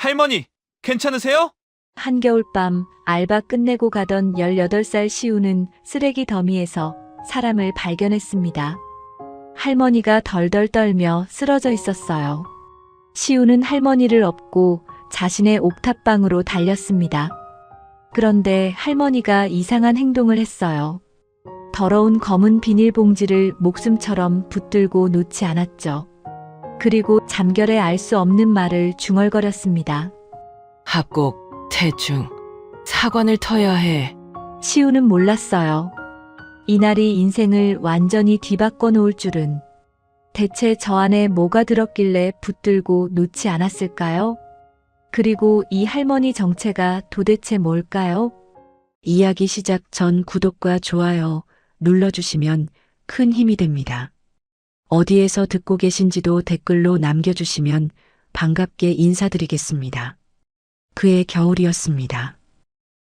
할머니, 괜찮으세요? 한겨울밤 알바 끝내고 가던 18살 시우는 쓰레기 더미에서 사람을 발견했습니다. 할머니가 덜덜 떨며 쓰러져 있었어요. 시우는 할머니를 업고 자신의 옥탑방으로 달렸습니다. 그런데 할머니가 이상한 행동을 했어요. 더러운 검은 비닐봉지를 목숨처럼 붙들고 놓지 않았죠. 그리고 잠결에 알 수 없는 말을 중얼거렸습니다. 합곡, 태중, 사관을 터야 해. 시우는 몰랐어요. 이날이 인생을 완전히 뒤바꿔 놓을 줄은. 대체 저 안에 뭐가 들었길래 붙들고 놓지 않았을까요? 그리고 이 할머니 정체가 도대체 뭘까요? 이야기 시작 전 구독과 좋아요 눌러주시면 큰 힘이 됩니다. 어디에서 듣고 계신지도 댓글로 남겨주시면 반갑게 인사드리겠습니다. 그해 겨울이었습니다.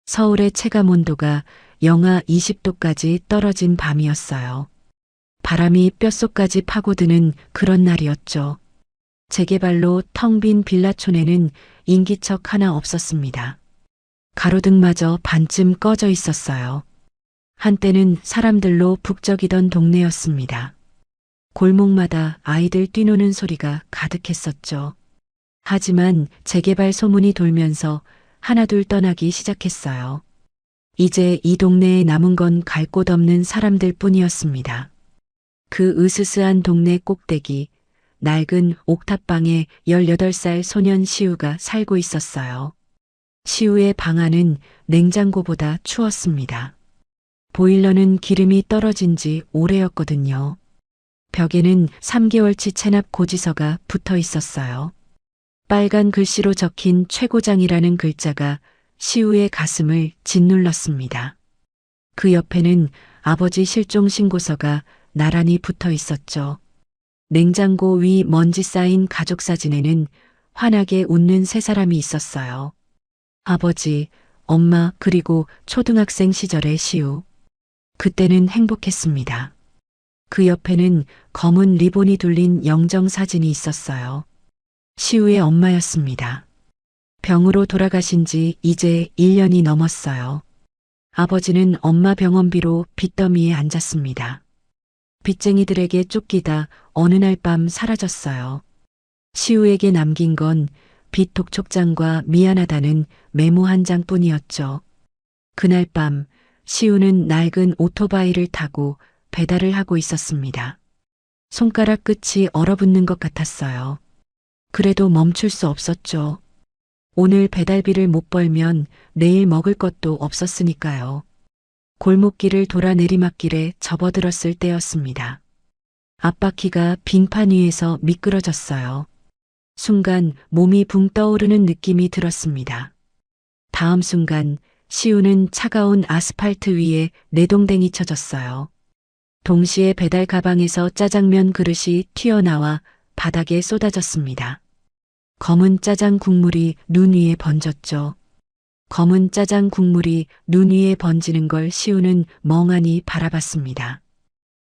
서울의 체감 온도가 영하 20도까지 떨어진 밤이었어요. 바람이 뼛속까지 파고드는 그런 날이었죠. 재개발로 텅 빈 빌라촌에는 인기척 하나 없었습니다. 가로등마저 반쯤 꺼져 있었어요. 한때는 사람들로 북적이던 동네였습니다. 골목마다 아이들 뛰노는 소리가 가득했었죠. 하지만 재개발 소문이 돌면서 하나둘 떠나기 시작했어요. 이제 이 동네에 남은 건 갈 곳 없는 사람들 뿐이었습니다. 그 으스스한 동네 꼭대기, 낡은 옥탑방에 18살 소년 시우가 살고 있었어요. 시우의 방 안은 냉장고보다 추웠습니다. 보일러는 기름이 떨어진 지 오래였거든요. 벽에는 3개월치 체납 고지서가 붙어 있었어요. 빨간 글씨로 적힌 최고장이라는 글자가 시우의 가슴을 짓눌렀습니다. 그 옆에는 아버지 실종 신고서가 나란히 붙어 있었죠. 냉장고 위 먼지 쌓인 가족 사진에는 환하게 웃는 세 사람이 있었어요. 아버지, 엄마, 그리고 초등학생 시절의 시우. 그때는 행복했습니다. 그 옆에는 검은 리본이 둘린 영정 사진이 있었어요. 시우의 엄마였습니다. 병으로 돌아가신 지 이제 1년이 넘었어요. 아버지는 엄마 병원비로 빚더미에 앉았습니다. 빚쟁이들에게 쫓기다 어느 날 밤 사라졌어요. 시우에게 남긴 건 빚 독촉장과 미안하다는 메모 한 장뿐이었죠. 그날 밤 시우는 낡은 오토바이를 타고 배달을 하고 있었습니다. 손가락 끝이 얼어붙는 것 같았어요. 그래도 멈출 수 없었죠. 오늘 배달비를 못 벌면 내일 먹을 것도 없었으니까요. 골목길을 돌아 내리막길에 접어들었을 때였습니다. 앞바퀴가 빙판 위에서 미끄러졌어요. 순간 몸이 붕 떠오르는 느낌이 들었습니다. 다음 순간 시우는 차가운 아스팔트 위에 내동댕이 쳐졌어요. 동시에 배달 가방에서 짜장면 그릇이 튀어나와 바닥에 쏟아졌습니다. 검은 짜장 국물이 눈 위에 번졌죠. 검은 짜장 국물이 눈 위에 번지는 걸 시우는 멍하니 바라봤습니다.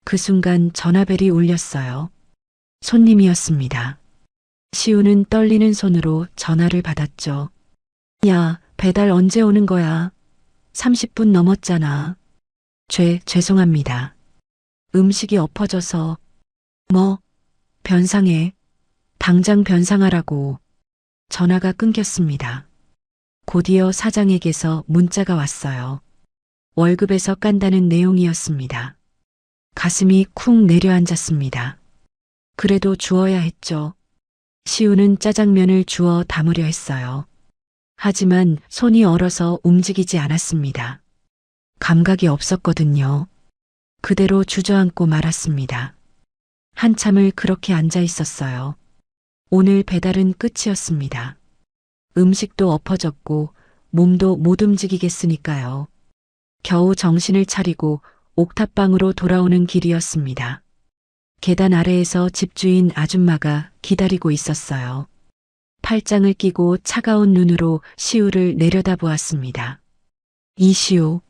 그 순간 전화벨이 울렸어요. 손님이었습니다. 시우는 떨리는 손으로 전화를 받았죠. 야, 배달 언제 오는 거야? 30분 넘었잖아. 죄송합니다. 음식이 엎어져서. 뭐? 변상해. 당장 변상하라고. 전화가 끊겼습니다. 곧이어 사장에게서 문자가 왔어요. 월급에서 깐다는 내용이었습니다. 가슴이 쿵 내려앉았습니다. 그래도 주어야 했죠. 시우는 짜장면을 주워 담으려 했어요. 하지만 손이 얼어서 움직이지 않았습니다. 감각이 없었거든요. 그대로 주저앉고 말았습니다. 한참을 그렇게 앉아 있었어요. 오늘 배달은 끝이었습니다. 음식도 엎어졌고 몸도 못 움직이겠으니까요. 겨우 정신을 차리고 옥탑방으로 돌아오는 길이었습니다. 계단 아래에서 집주인 아줌마가 기다리고 있었어요. 팔짱을 끼고 차가운 눈으로 시우를 내려다보았습니다. 이시우,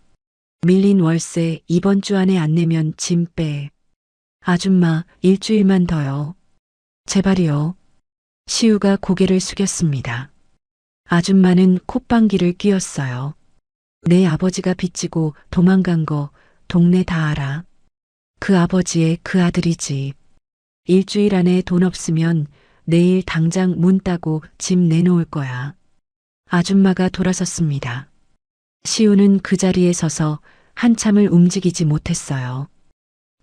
밀린 월세 이번 주 안에 안 내면 짐 빼. 아줌마, 일주일만 더요. 제발이요. 시우가 고개를 숙였습니다. 아줌마는 콧방귀를 뀌었어요. 내 아버지가 빚지고 도망간 거 동네 다 알아. 그 아버지의 그 아들이지. 일주일 안에 돈 없으면 내일 당장 문 따고 집 내놓을 거야. 아줌마가 돌아섰습니다. 시우는 그 자리에 서서 한참을 움직이지 못했어요.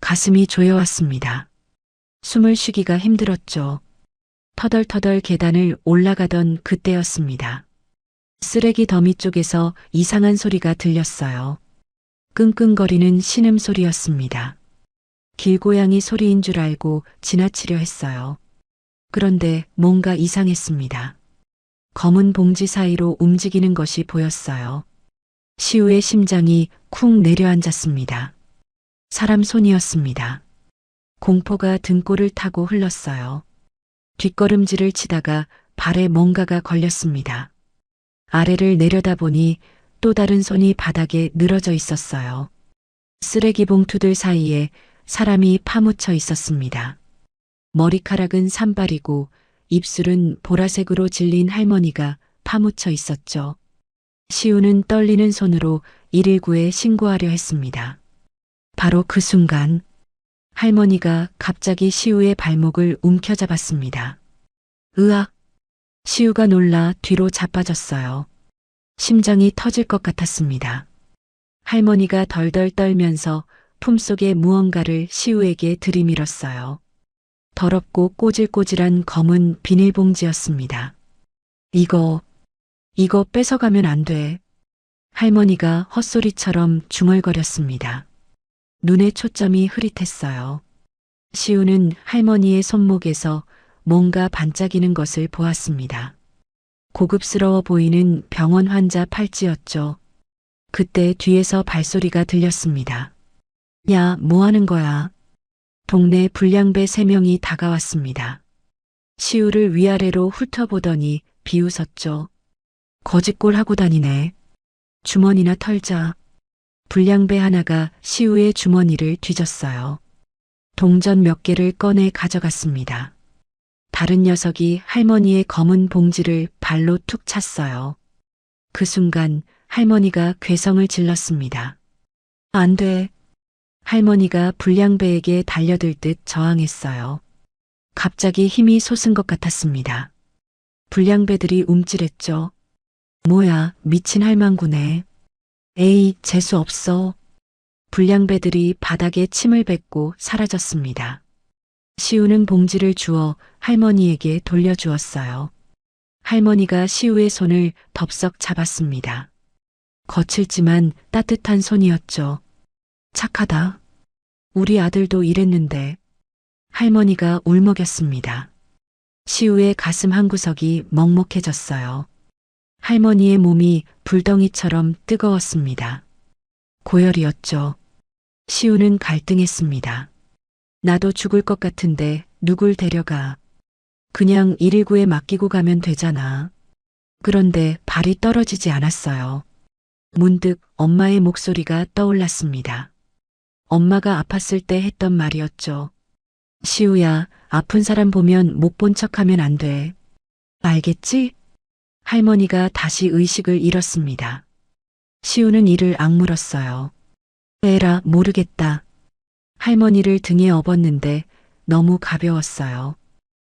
가슴이 조여왔습니다. 숨을 쉬기가 힘들었죠. 터덜터덜 계단을 올라가던 그때였습니다. 쓰레기 더미 쪽에서 이상한 소리가 들렸어요. 끙끙거리는 신음소리였습니다. 길고양이 소리인 줄 알고 지나치려 했어요. 그런데 뭔가 이상했습니다. 검은 봉지 사이로 움직이는 것이 보였어요. 시우의 심장이 쿵 내려앉았습니다. 사람 손이었습니다. 공포가 등골을 타고 흘렀어요. 뒷걸음질을 치다가 발에 뭔가가 걸렸습니다. 아래를 내려다보니 또 다른 손이 바닥에 늘어져 있었어요. 쓰레기 봉투들 사이에 사람이 파묻혀 있었습니다. 머리카락은 산발이고 입술은 보라색으로 질린 할머니가 파묻혀 있었죠. 시우는 떨리는 손으로 119에 신고하려 했습니다. 바로 그 순간 할머니가 갑자기 시우의 발목을 움켜잡았습니다. 으악! 시우가 놀라 뒤로 자빠졌어요. 심장이 터질 것 같았습니다. 할머니가 덜덜 떨면서 품속의 무언가를 시우에게 들이밀었어요. 더럽고 꼬질꼬질한 검은 비닐봉지였습니다. 이거 뺏어가면 안 돼. 할머니가 헛소리처럼 중얼거렸습니다. 눈의 초점이 흐릿했어요. 시우는 할머니의 손목에서 뭔가 반짝이는 것을 보았습니다. 고급스러워 보이는 병원 환자 팔찌였죠. 그때 뒤에서 발소리가 들렸습니다. 야, 뭐 하는 거야? 동네 불량배 3명이 다가왔습니다. 시우를 위아래로 훑어보더니 비웃었죠. 거짓골 하고 다니네. 주머니나 털자. 불량배 하나가 시우의 주머니를 뒤졌어요. 동전 몇 개를 꺼내 가져갔습니다. 다른 녀석이 할머니의 검은 봉지를 발로 툭 찼어요. 그 순간 할머니가 괴성을 질렀습니다. 안 돼. 할머니가 불량배에게 달려들 듯 저항했어요. 갑자기 힘이 솟은 것 같았습니다. 불량배들이 움찔했죠. 뭐야, 미친 할망구네. 에이, 재수 없어. 불량배들이 바닥에 침을 뱉고 사라졌습니다. 시우는 봉지를 주워 할머니에게 돌려주었어요. 할머니가 시우의 손을 덥석 잡았습니다. 거칠지만 따뜻한 손이었죠. 착하다. 우리 아들도 이랬는데. 할머니가 울먹였습니다. 시우의 가슴 한구석이 먹먹해졌어요. 할머니의 몸이 불덩이처럼 뜨거웠습니다. 고열이었죠. 시우는 갈등했습니다. 나도 죽을 것 같은데 누굴 데려가. 그냥 119에 맡기고 가면 되잖아. 그런데 발이 떨어지지 않았어요. 문득 엄마의 목소리가 떠올랐습니다. 엄마가 아팠을 때 했던 말이었죠. 시우야, 아픈 사람 보면 못 본 척하면 안 돼. 알겠지? 할머니가 다시 의식을 잃었습니다. 시우는 이를 악물었어요. 에라, 모르겠다. 할머니를 등에 업었는데 너무 가벼웠어요.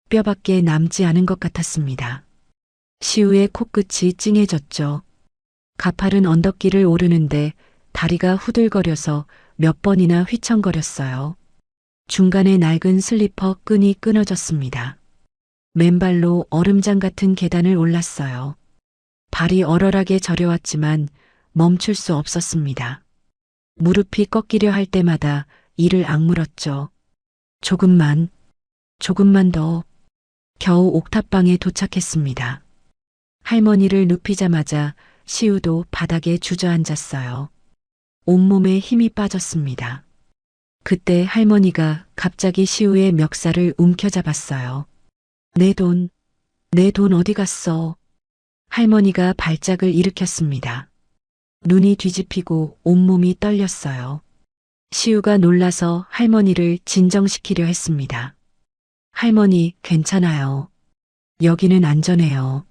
뼈밖에 남지 않은 것 같았습니다. 시우의 코끝이 찡해졌죠. 가파른 언덕길을 오르는데 다리가 후들거려서 몇 번이나 휘청거렸어요. 중간에 낡은 슬리퍼 끈이 끊어졌습니다. 맨발로 얼음장 같은 계단을 올랐어요. 발이 얼얼하게 저려왔지만 멈출 수 없었습니다. 무릎이 꺾이려 할 때마다 이를 악물었죠. 조금만 더. 겨우 옥탑방에 도착했습니다. 할머니를 눕히자마자 시우도 바닥에 주저앉았어요. 온몸에 힘이 빠졌습니다. 그때 할머니가 갑자기 시우의 멱살을 움켜잡았어요. 내 돈 어디 갔어? 할머니가 발작을 일으켰습니다. 눈이 뒤집히고 온몸이 떨렸어요. 시우가 놀라서 할머니를 진정시키려 했습니다. 할머니, 괜찮아요. 여기는 안전해요.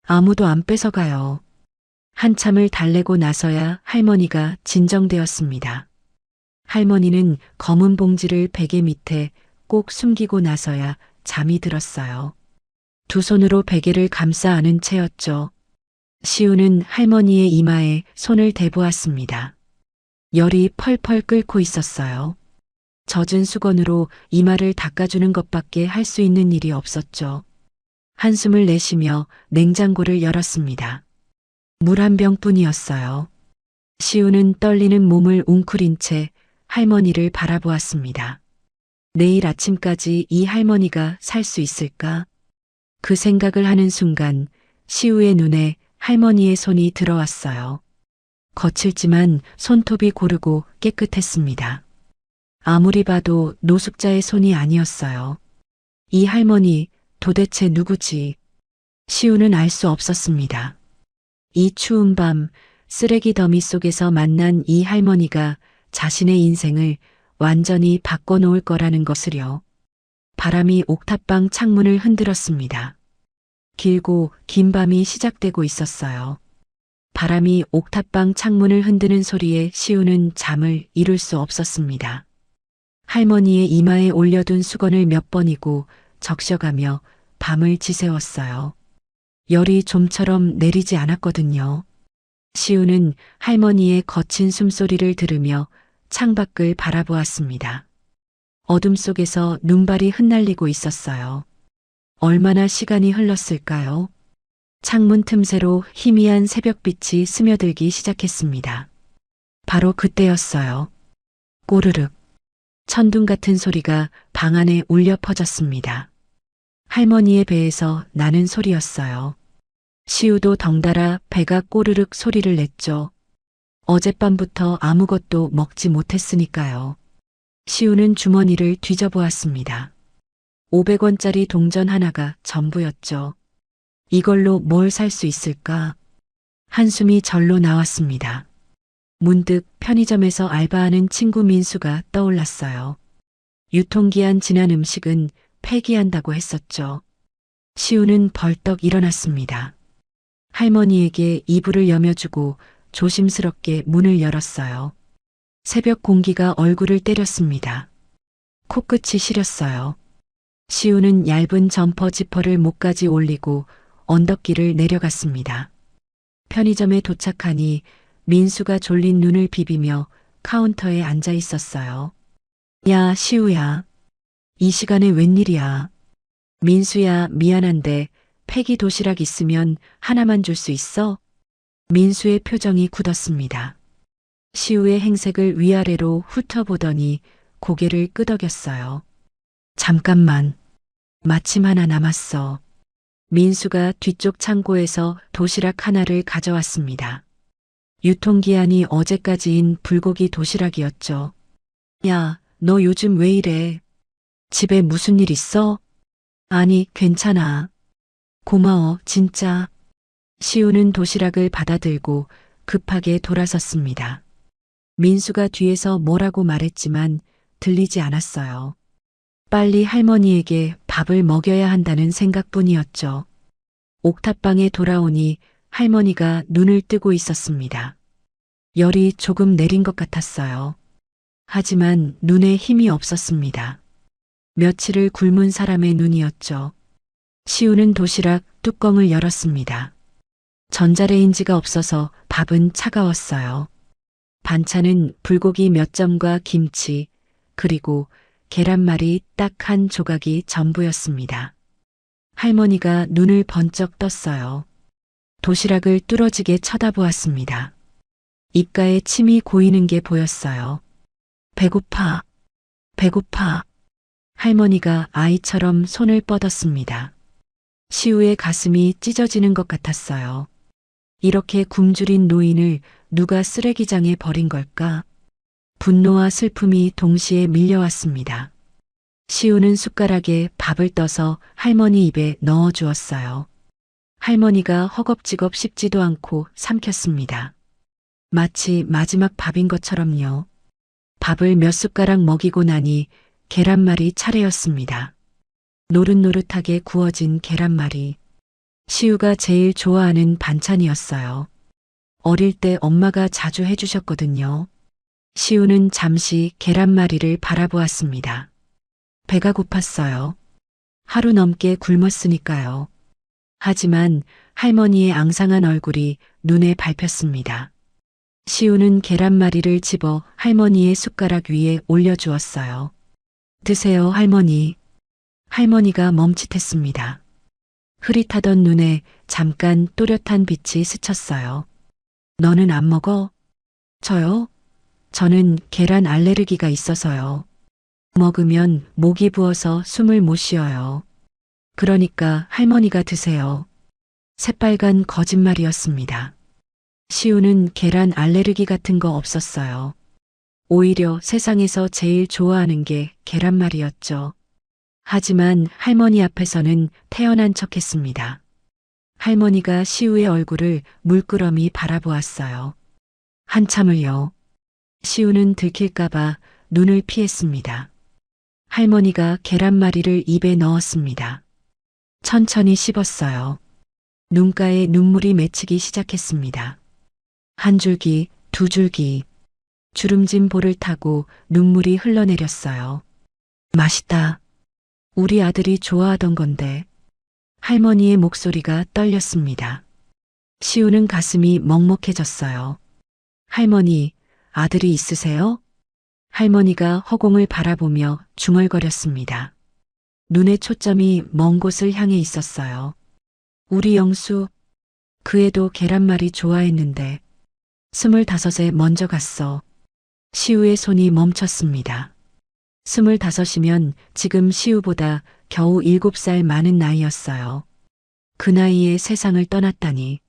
아무도 안 뺏어가요. 한참을 달래고 나서야 할머니가 진정되었습니다. 할머니는 검은 봉지를 베개 밑에 꼭 숨기고 나서야 잠이 들었어요. 두 손으로 베개를 감싸 안은 채였죠. 시우는 할머니의 이마에 손을 대보았습니다. 열이 펄펄 끓고 있었어요. 젖은 수건으로 이마를 닦아주는 것밖에 할 수 있는 일이 없었죠. 한숨을 내쉬며 냉장고를 열었습니다. 물 한 병뿐이었어요. 시우는 떨리는 몸을 웅크린 채 할머니를 바라보았습니다. 내일 아침까지 이 할머니가 살 수 있을까? 그 생각을 하는 순간 시우의 눈에 할머니의 손이 들어왔어요. 거칠지만 손톱이 고르고 깨끗했습니다. 아무리 봐도 노숙자의 손이 아니었어요. 이 할머니 도대체 누구지? 시우는 알 수 없었습니다. 이 추운 밤 쓰레기 더미 속에서 만난 이 할머니가 자신의 인생을 완전히 바꿔놓을 거라는 것을요. 바람이 옥탑방 창문을 흔들었습니다. 길고 긴 밤이 시작되고 있었어요. 바람이 옥탑방 창문을 흔드는 소리에 시우는 잠을 이룰 수 없었습니다. 할머니의 이마에 올려둔 수건을 몇 번이고 적셔가며 밤을 지새웠어요. 열이 좀처럼 내리지 않았거든요. 시우는 할머니의 거친 숨소리를 들으며 창밖을 바라보았습니다. 어둠 속에서 눈발이 흩날리고 있었어요. 얼마나 시간이 흘렀을까요? 창문 틈새로 희미한 새벽빛이 스며들기 시작했습니다. 바로 그때였어요. 꼬르륵. 천둥 같은 소리가 방 안에 울려 퍼졌습니다. 할머니의 배에서 나는 소리였어요. 시우도 덩달아 배가 꼬르륵 소리를 냈죠. 어젯밤부터 아무것도 먹지 못했으니까요. 시우는 주머니를 뒤져보았습니다. 500원짜리 동전 하나가 전부였죠. 이걸로 뭘 살 수 있을까? 한숨이 절로 나왔습니다. 문득 편의점에서 알바하는 친구 민수가 떠올랐어요. 유통기한 지난 음식은 폐기한다고 했었죠. 시우는 벌떡 일어났습니다. 할머니에게 이불을 여며주고 조심스럽게 문을 열었어요. 새벽 공기가 얼굴을 때렸습니다. 코끝이 시렸어요. 시우는 얇은 점퍼 지퍼를 목까지 올리고 언덕길을 내려갔습니다. 편의점에 도착하니 민수가 졸린 눈을 비비며 카운터에 앉아 있었어요. 야, 시우야. 이 시간에 웬일이야. 민수야, 미안한데 폐기 도시락 있으면 하나만 줄 수 있어? 민수의 표정이 굳었습니다. 시우의 행색을 위아래로 훑어보더니 고개를 끄덕였어요. 잠깐만. 마침 하나 남았어. 민수가 뒤쪽 창고에서 도시락 하나를 가져왔습니다. 유통기한이 어제까지인 불고기 도시락이었죠. 야, 너 요즘 왜 이래? 집에 무슨 일 있어? 아니, 괜찮아. 고마워, 진짜. 시우는 도시락을 받아들고 급하게 돌아섰습니다. 민수가 뒤에서 뭐라고 말했지만 들리지 않았어요. 빨리 할머니에게 밥을 먹여야 한다는 생각뿐이었죠. 옥탑방에 돌아오니 할머니가 눈을 뜨고 있었습니다. 열이 조금 내린 것 같았어요. 하지만 눈에 힘이 없었습니다. 며칠을 굶은 사람의 눈이었죠. 시우는 도시락 뚜껑을 열었습니다. 전자레인지가 없어서 밥은 차가웠어요. 반찬은 불고기 몇 점과 김치, 그리고 계란말이 딱 한 조각이 전부였습니다. 할머니가 눈을 번쩍 떴어요. 도시락을 뚫어지게 쳐다보았습니다. 입가에 침이 고이는 게 보였어요. 배고파, 배고파. 할머니가 아이처럼 손을 뻗었습니다. 시우의 가슴이 찢어지는 것 같았어요. 이렇게 굶주린 노인을 누가 쓰레기장에 버린 걸까? 분노와 슬픔이 동시에 밀려왔습니다. 시우는 숟가락에 밥을 떠서 할머니 입에 넣어 주었어요. 할머니가 허겁지겁 씹지도 않고 삼켰습니다. 마치 마지막 밥인 것처럼요. 밥을 몇 숟가락 먹이고 나니 계란말이 차례였습니다. 노릇노릇하게 구워진 계란말이. 시우가 제일 좋아하는 반찬이었어요. 어릴 때 엄마가 자주 해주셨거든요. 시우는 잠시 계란말이를 바라보았습니다. 배가 고팠어요. 하루 넘게 굶었으니까요. 하지만 할머니의 앙상한 얼굴이 눈에 밟혔습니다. 시우는 계란말이를 집어 할머니의 숟가락 위에 올려주었어요. 드세요, 할머니. 할머니가 멈칫했습니다. 흐릿하던 눈에 잠깐 또렷한 빛이 스쳤어요. 너는 안 먹어? 저요? 저는 계란 알레르기가 있어서요. 먹으면 목이 부어서 숨을 못 쉬어요. 그러니까 할머니가 드세요. 새빨간 거짓말이었습니다. 시우는 계란 알레르기 같은 거 없었어요. 오히려 세상에서 제일 좋아하는 게 계란말이였죠. 하지만 할머니 앞에서는 태어난 척했습니다. 할머니가 시우의 얼굴을 물끄러미 바라보았어요. 한참을요. 시우는 들킬까봐 눈을 피했습니다. 할머니가 계란말이를 입에 넣었습니다. 천천히 씹었어요. 눈가에 눈물이 맺히기 시작했습니다. 한 줄기, 두 줄기, 주름진 볼을 타고 눈물이 흘러내렸어요. 맛있다. 우리 아들이 좋아하던 건데. 할머니의 목소리가 떨렸습니다. 시우는 가슴이 먹먹해졌어요. 할머니, 아들이 있으세요? 할머니가 허공을 바라보며 중얼거렸습니다. 눈의 초점이 먼 곳을 향해 있었어요. 우리 영수, 그 애도 계란말이 좋아했는데 25에 먼저 갔어. 시우의 손이 멈췄습니다. 25이면 지금 시우보다 겨우 7살 많은 나이였어요. 그 나이에 세상을 떠났다니.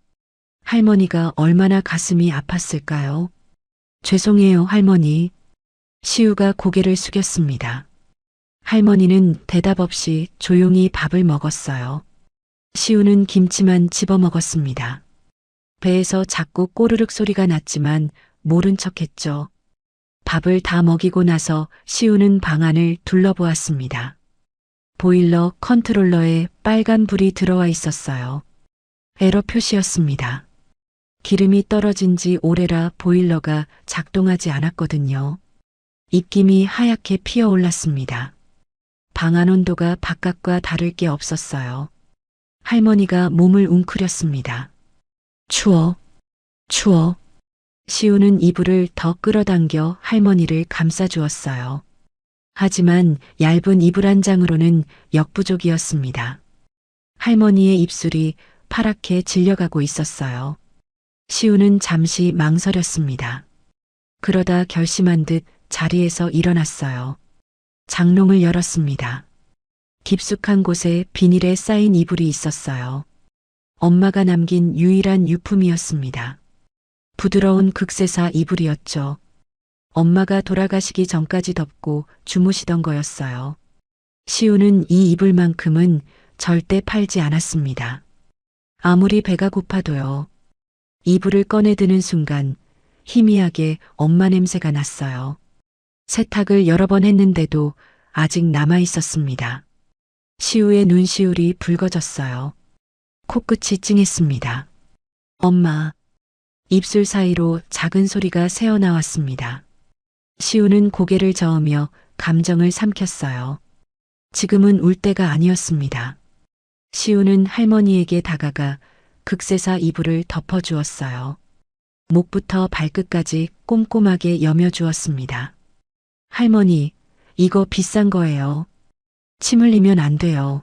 할머니가 얼마나 가슴이 아팠을까요? 죄송해요, 할머니. 시우가 고개를 숙였습니다. 할머니는 대답 없이 조용히 밥을 먹었어요. 시우는 김치만 집어 먹었습니다. 배에서 자꾸 꼬르륵 소리가 났지만 모른 척했죠. 밥을 다 먹이고 나서 시우는 방 안을 둘러보았습니다. 보일러 컨트롤러에 빨간 불이 들어와 있었어요. 에러 표시였습니다. 기름이 떨어진 지 오래라 보일러가 작동하지 않았거든요. 입김이 하얗게 피어올랐습니다. 방 안 온도가 바깥과 다를 게 없었어요. 할머니가 몸을 웅크렸습니다. 추워, 추워. 시우는 이불을 더 끌어당겨 할머니를 감싸주었어요. 하지만 얇은 이불 한 장으로는 역부족이었습니다. 할머니의 입술이 파랗게 질려가고 있었어요. 시우는 잠시 망설였습니다. 그러다 결심한 듯 자리에서 일어났어요. 장롱을 열었습니다. 깊숙한 곳에 비닐에 쌓인 이불이 있었어요. 엄마가 남긴 유일한 유품이었습니다. 부드러운 극세사 이불이었죠. 엄마가 돌아가시기 전까지 덮고 주무시던 거였어요. 시우는 이 이불만큼은 절대 팔지 않았습니다. 아무리 배가 고파도요. 이불을 꺼내 드는 순간 희미하게 엄마 냄새가 났어요. 세탁을 여러 번 했는데도 아직 남아 있었습니다. 시우의 눈시울이 붉어졌어요. 코끝이 찡했습니다. 엄마. 입술 사이로 작은 소리가 새어나왔습니다. 시우는 고개를 저으며 감정을 삼켰어요. 지금은 울 때가 아니었습니다. 시우는 할머니에게 다가가 극세사 이불을 덮어주었어요. 목부터 발끝까지 꼼꼼하게 여며주었습니다. 할머니, 이거 비싼 거예요. 침 흘리면 안 돼요.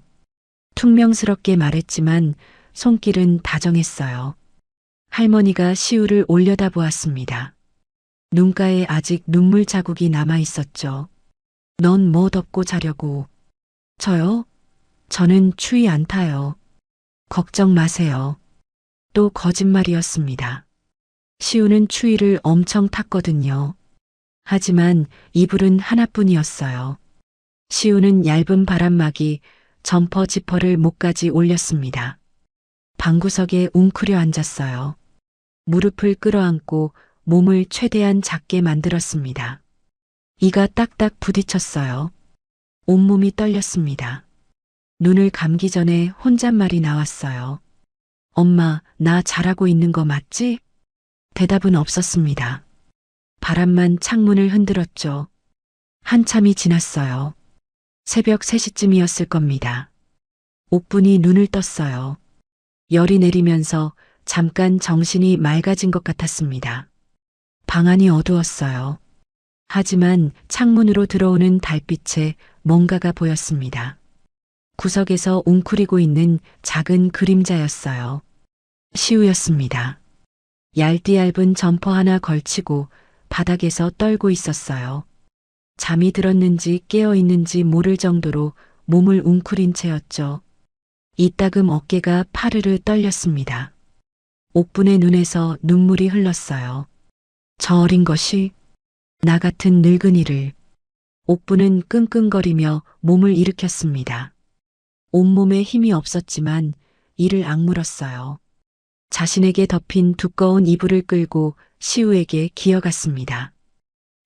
퉁명스럽게 말했지만 손길은 다정했어요. 할머니가 시우를 올려다보았습니다. 눈가에 아직 눈물 자국이 남아 있었죠. 넌 뭐 덮고 자려고? 저요? 저는 추위 안 타요. 걱정 마세요. 또 거짓말이었습니다. 시우는 추위를 엄청 탔거든요. 하지만 이불은 하나뿐이었어요. 시우는 얇은 바람막이 점퍼 지퍼를 목까지 올렸습니다. 방구석에 웅크려 앉았어요. 무릎을 끌어안고 몸을 최대한 작게 만들었습니다. 이가 딱딱 부딪혔어요. 온몸이 떨렸습니다. 눈을 감기 전에 혼잣말이 나왔어요. 엄마, 나 잘하고 있는 거 맞지? 대답은 없었습니다. 바람만 창문을 흔들었죠. 한참이 지났어요. 새벽 3시쯤이었을 겁니다. 옥분이 눈을 떴어요. 열이 내리면서 잠깐 정신이 맑아진 것 같았습니다. 방 안이 어두웠어요. 하지만 창문으로 들어오는 달빛에 뭔가가 보였습니다. 구석에서 웅크리고 있는 작은 그림자였어요. 시우였습니다. 얇디얇은 점퍼 하나 걸치고 바닥에서 떨고 있었어요. 잠이 들었는지 깨어 있는지 모를 정도로 몸을 웅크린 채였죠. 이따금 어깨가 파르르 떨렸습니다. 옥분의 눈에서 눈물이 흘렀어요. 저 어린 것이 나 같은 늙은이를. 옥분은 끙끙거리며 몸을 일으켰습니다. 온몸에 힘이 없었지만 이를 악물었어요. 자신에게 덮인 두꺼운 이불을 끌고 시우에게 기어갔습니다.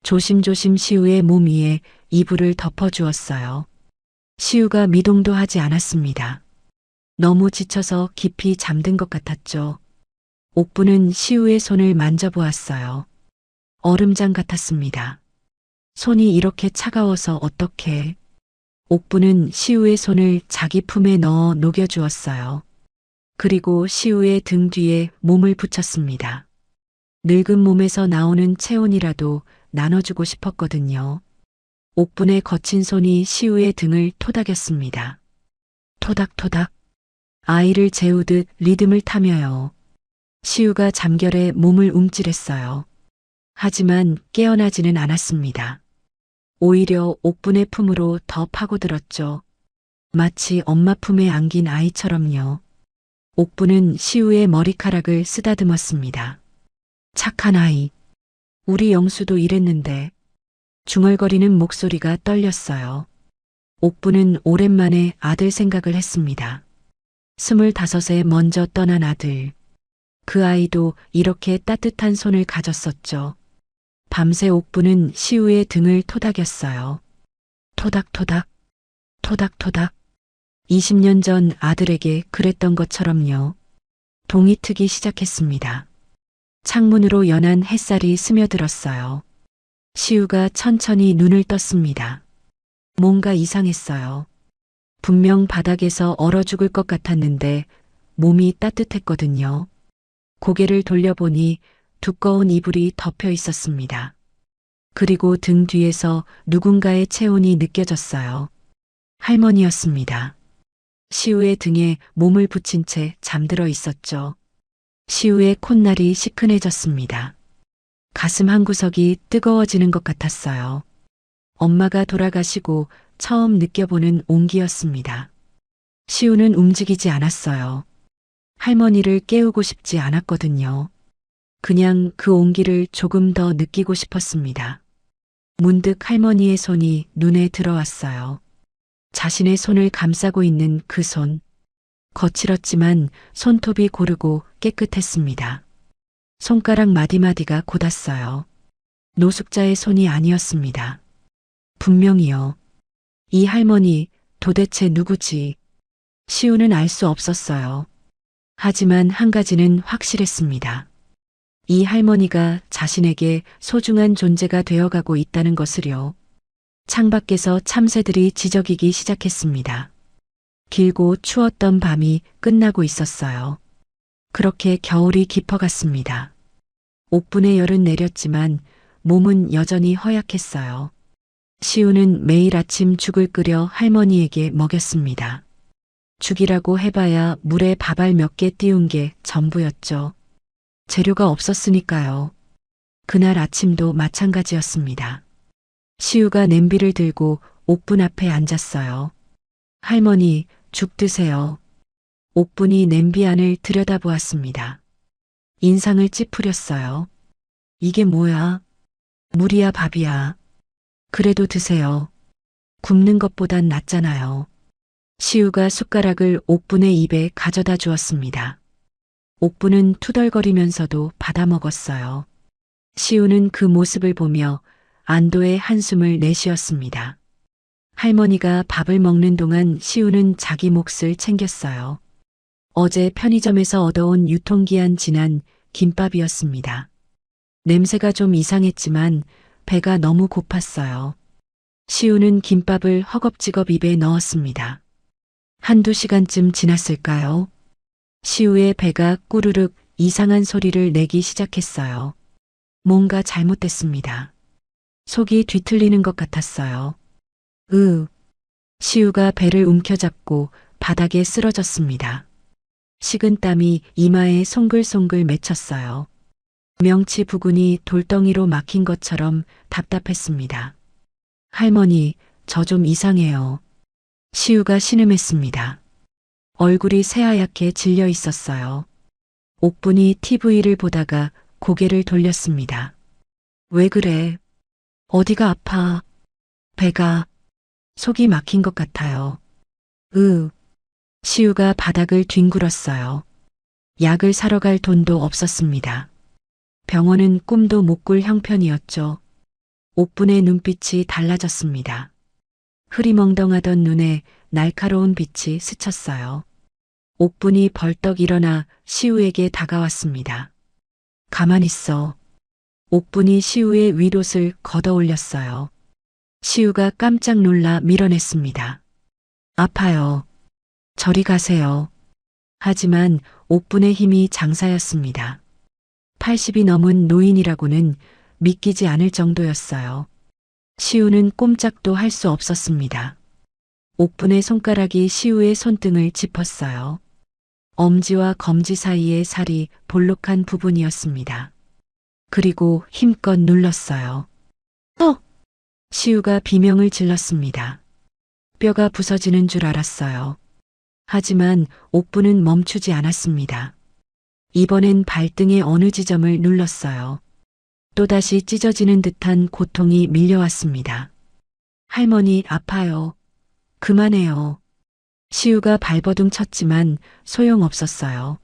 조심조심 시우의 몸 위에 이불을 덮어주었어요. 시우가 미동도 하지 않았습니다. 너무 지쳐서 깊이 잠든 것 같았죠. 옥분은 시우의 손을 만져보았어요. 얼음장 같았습니다. 손이 이렇게 차가워서 어떡해. 옥분은 시우의 손을 자기 품에 넣어 녹여주었어요. 그리고 시우의 등 뒤에 몸을 붙였습니다. 늙은 몸에서 나오는 체온이라도 나눠주고 싶었거든요. 옥분의 거친 손이 시우의 등을 토닥였습니다. 토닥토닥. 아이를 재우듯 리듬을 타며요. 시우가 잠결에 몸을 움찔했어요. 하지만 깨어나지는 않았습니다. 오히려 옥분의 품으로 더 파고들었죠. 마치 엄마 품에 안긴 아이처럼요. 옥분은 시우의 머리카락을 쓰다듬었습니다. 착한 아이. 우리 영수도 이랬는데. 중얼거리는 목소리가 떨렸어요. 옥분은 오랜만에 아들 생각을 했습니다. 25에 먼저 떠난 아들. 그 아이도 이렇게 따뜻한 손을 가졌었죠. 밤새 옥분은 시우의 등을 토닥였어요. 토닥토닥, 토닥토닥. 20년 전 아들에게 그랬던 것처럼요. 동이 트기 시작했습니다. 창문으로 연한 햇살이 스며들었어요. 시우가 천천히 눈을 떴습니다. 뭔가 이상했어요. 분명 바닥에서 얼어 죽을 것 같았는데 몸이 따뜻했거든요. 고개를 돌려보니 두꺼운 이불이 덮여 있었습니다. 그리고 등 뒤에서 누군가의 체온이 느껴졌어요. 할머니였습니다. 시우의 등에 몸을 붙인 채 잠들어 있었죠. 시우의 콧날이 시큰해졌습니다. 가슴 한구석이 뜨거워지는 것 같았어요. 엄마가 돌아가시고 처음 느껴보는 온기였습니다. 시우는 움직이지 않았어요. 할머니를 깨우고 싶지 않았거든요. 그냥 그 온기를 조금 더 느끼고 싶었습니다. 문득 할머니의 손이 눈에 들어왔어요. 자신의 손을 감싸고 있는 그 손. 거칠었지만 손톱이 고르고 깨끗했습니다. 손가락 마디마디가 곧았어요. 노숙자의 손이 아니었습니다. 분명히요. 이 할머니 도대체 누구지? 시우는 알 수 없었어요. 하지만 한 가지는 확실했습니다. 이 할머니가 자신에게 소중한 존재가 되어가고 있다는 것을요. 창밖에서 참새들이 지저귀기 시작했습니다. 길고 추웠던 밤이 끝나고 있었어요. 그렇게 겨울이 깊어갔습니다. 옥분의 열은 내렸지만 몸은 여전히 허약했어요. 시우는 매일 아침 죽을 끓여 할머니에게 먹였습니다. 죽이라고 해봐야 물에 밥알 몇 개 띄운 게 전부였죠. 재료가 없었으니까요. 그날 아침도 마찬가지였습니다. 시우가 냄비를 들고 옥분 앞에 앉았어요. 할머니, 죽 드세요. 옥분이 냄비 안을 들여다보았습니다. 인상을 찌푸렸어요. 이게 뭐야? 물이야 밥이야. 그래도 드세요. 굽는 것보단 낫잖아요. 시우가 숟가락을 옥분의 입에 가져다 주었습니다. 옥분은 투덜거리면서도 받아 먹었어요. 시우는 그 모습을 보며 안도의 한숨을 내쉬었습니다. 할머니가 밥을 먹는 동안 시우는 자기 몫을 챙겼어요. 어제 편의점에서 얻어온 유통기한 지난 김밥이었습니다. 냄새가 좀 이상했지만 배가 너무 고팠어요. 시우는 김밥을 허겁지겁 입에 넣었습니다. 한두 시간쯤 지났을까요? 시우의 배가 꾸르륵 이상한 소리를 내기 시작했어요. 뭔가 잘못됐습니다. 속이 뒤틀리는 것 같았어요. 시우가 배를 움켜잡고 바닥에 쓰러졌습니다. 식은땀이 이마에 송글송글 맺혔어요. 명치 부근이 돌덩이로 막힌 것처럼 답답했습니다. 할머니, 저 좀 이상해요. 시우가 신음했습니다. 얼굴이 새하얗게 질려 있었어요. 옥분이 TV를 보다가 고개를 돌렸습니다. 왜 그래? 어디가 아파? 배가, 속이 막힌 것 같아요. 시우가 바닥을 뒹굴었어요. 약을 사러 갈 돈도 없었습니다. 병원은 꿈도 못 꿀 형편이었죠. 옥분의 눈빛이 달라졌습니다. 흐리멍덩하던 눈에 날카로운 빛이 스쳤어요. 옥분이 벌떡 일어나 시우에게 다가왔습니다. 가만 있어. 옥분이 시우의 윗옷을 걷어 올렸어요. 시우가 깜짝 놀라 밀어냈습니다. 아파요. 저리 가세요. 하지만 옥분의 힘이 장사였습니다. 80이 넘은 노인이라고는 믿기지 않을 정도였어요. 시우는 꼼짝도 할 수 없었습니다. 옥분의 손가락이 시우의 손등을 짚었어요. 엄지와 검지 사이의 살이 볼록한 부분이었습니다. 그리고 힘껏 눌렀어요. 시우가 비명을 질렀습니다. 뼈가 부서지는 줄 알았어요. 하지만 옥분은 멈추지 않았습니다. 이번엔 발등의 어느 지점을 눌렀어요. 또다시 찢어지는 듯한 고통이 밀려왔습니다. 할머니, 아파요. 그만해요. 시우가 발버둥 쳤지만 소용없었어요.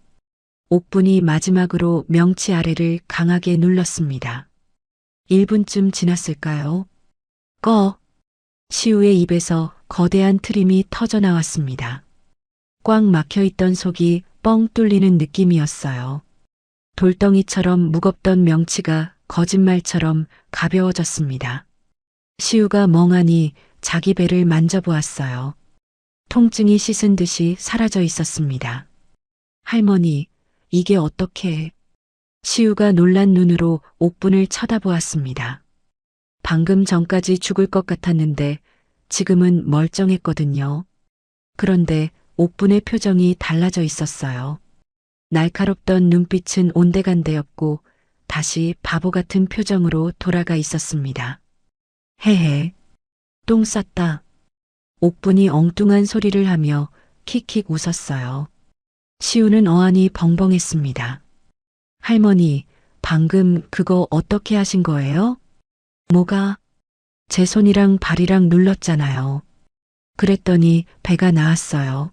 옥분이 마지막으로 명치 아래를 강하게 눌렀습니다. 1분쯤 지났을까요? 시우의 입에서 거대한 트림이 터져 나왔습니다. 꽉 막혀있던 속이 뻥 뚫리는 느낌이었어요. 돌덩이처럼 무겁던 명치가 거짓말처럼 가벼워졌습니다. 시우가 멍하니 자기 배를 만져보았어요. 통증이 씻은 듯이 사라져 있었습니다. 할머니, 이게 어떻게? 시우가 놀란 눈으로 옥분을 쳐다보았습니다. 방금 전까지 죽을 것 같았는데 지금은 멀쩡했거든요. 그런데 옥분의 표정이 달라져 있었어요. 날카롭던 눈빛은 온데간데였고 다시 바보 같은 표정으로 돌아가 있었습니다. 헤헤, 똥 쌌다. 옥분이 엉뚱한 소리를 하며 킥킥 웃었어요. 시우는 어안이 벙벙했습니다. 할머니, 방금 그거 어떻게 하신 거예요? 뭐가? 제 손이랑 발이랑 눌렀잖아요. 그랬더니 배가 나았어요.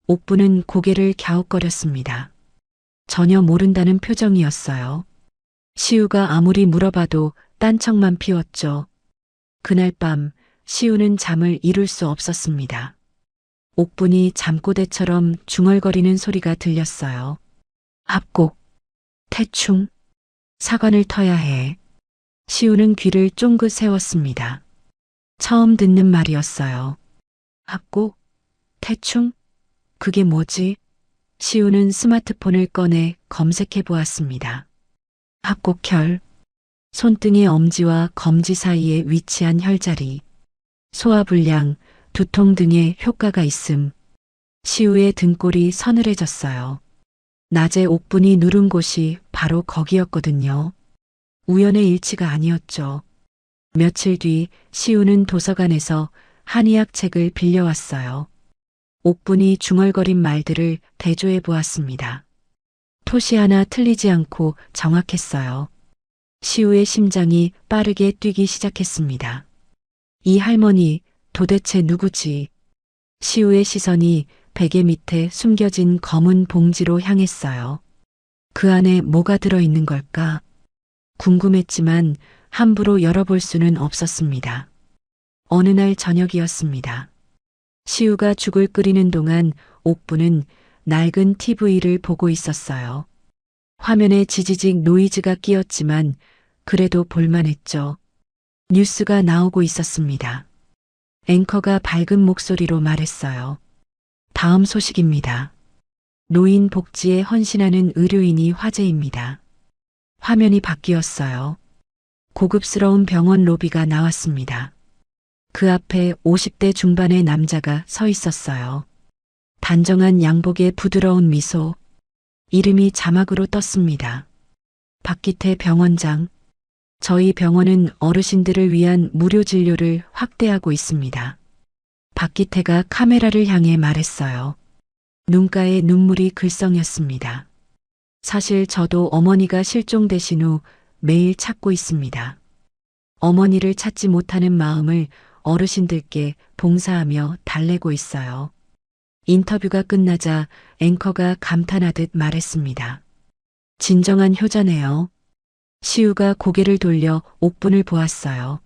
옥분은 고개를 갸웃거렸습니다. 전혀 모른다는 표정이었어요. 시우가 아무리 물어봐도 딴청만 피웠죠. 그날 밤 시우는 잠을 이룰 수 없었습니다. 옥분이 잠꼬대처럼 중얼거리는 소리가 들렸어요. 합곡, 태충, 사관을 터야 해. 시우는 귀를 쫑긋 세웠습니다. 처음 듣는 말이었어요. 합곡, 태충? 그게 뭐지? 시우는 스마트폰을 꺼내 검색해 보았습니다. 합곡혈, 손등의 엄지와 검지 사이에 위치한 혈자리, 소화불량, 두통 등의 효과가 있음. 시우의 등골이 서늘해졌어요. 낮에 옥분이 누른 곳이 바로 거기였거든요. 우연의 일치가 아니었죠. 며칠 뒤 시우는 도서관에서 한의학 책을 빌려왔어요. 옥분이 중얼거린 말들을 대조해 보았습니다. 토시 하나 틀리지 않고 정확했어요. 시우의 심장이 빠르게 뛰기 시작했습니다. 이 할머니 도대체 누구지? 시우의 시선이 베개 밑에 숨겨진 검은 봉지로 향했어요. 그 안에 뭐가 들어있는 걸까? 궁금했지만 함부로 열어볼 수는 없었습니다. 어느 날 저녁이었습니다. 시우가 죽을 끓이는 동안 옥분은 낡은 TV를 보고 있었어요. 화면에 지지직 노이즈가 끼었지만 그래도 볼만했죠. 뉴스가 나오고 있었습니다. 앵커가 밝은 목소리로 말했어요. 다음 소식입니다. 노인 복지에 헌신하는 의료인이 화제입니다. 화면이 바뀌었어요. 고급스러운 병원 로비가 나왔습니다. 그 앞에 50대 중반의 남자가 서 있었어요. 단정한 양복에 부드러운 미소. 이름이 자막으로 떴습니다. 박기태 병원장. 저희 병원은 어르신들을 위한 무료 진료를 확대하고 있습니다. 박기태가 카메라를 향해 말했어요. 눈가에 눈물이 글썽였습니다. 사실 저도 어머니가 실종되신 후 매일 찾고 있습니다. 어머니를 찾지 못하는 마음을 어르신들께 봉사하며 달래고 있어요. 인터뷰가 끝나자 앵커가 감탄하듯 말했습니다. 진정한 효자네요. 시우가 고개를 돌려 옥분을 보았어요.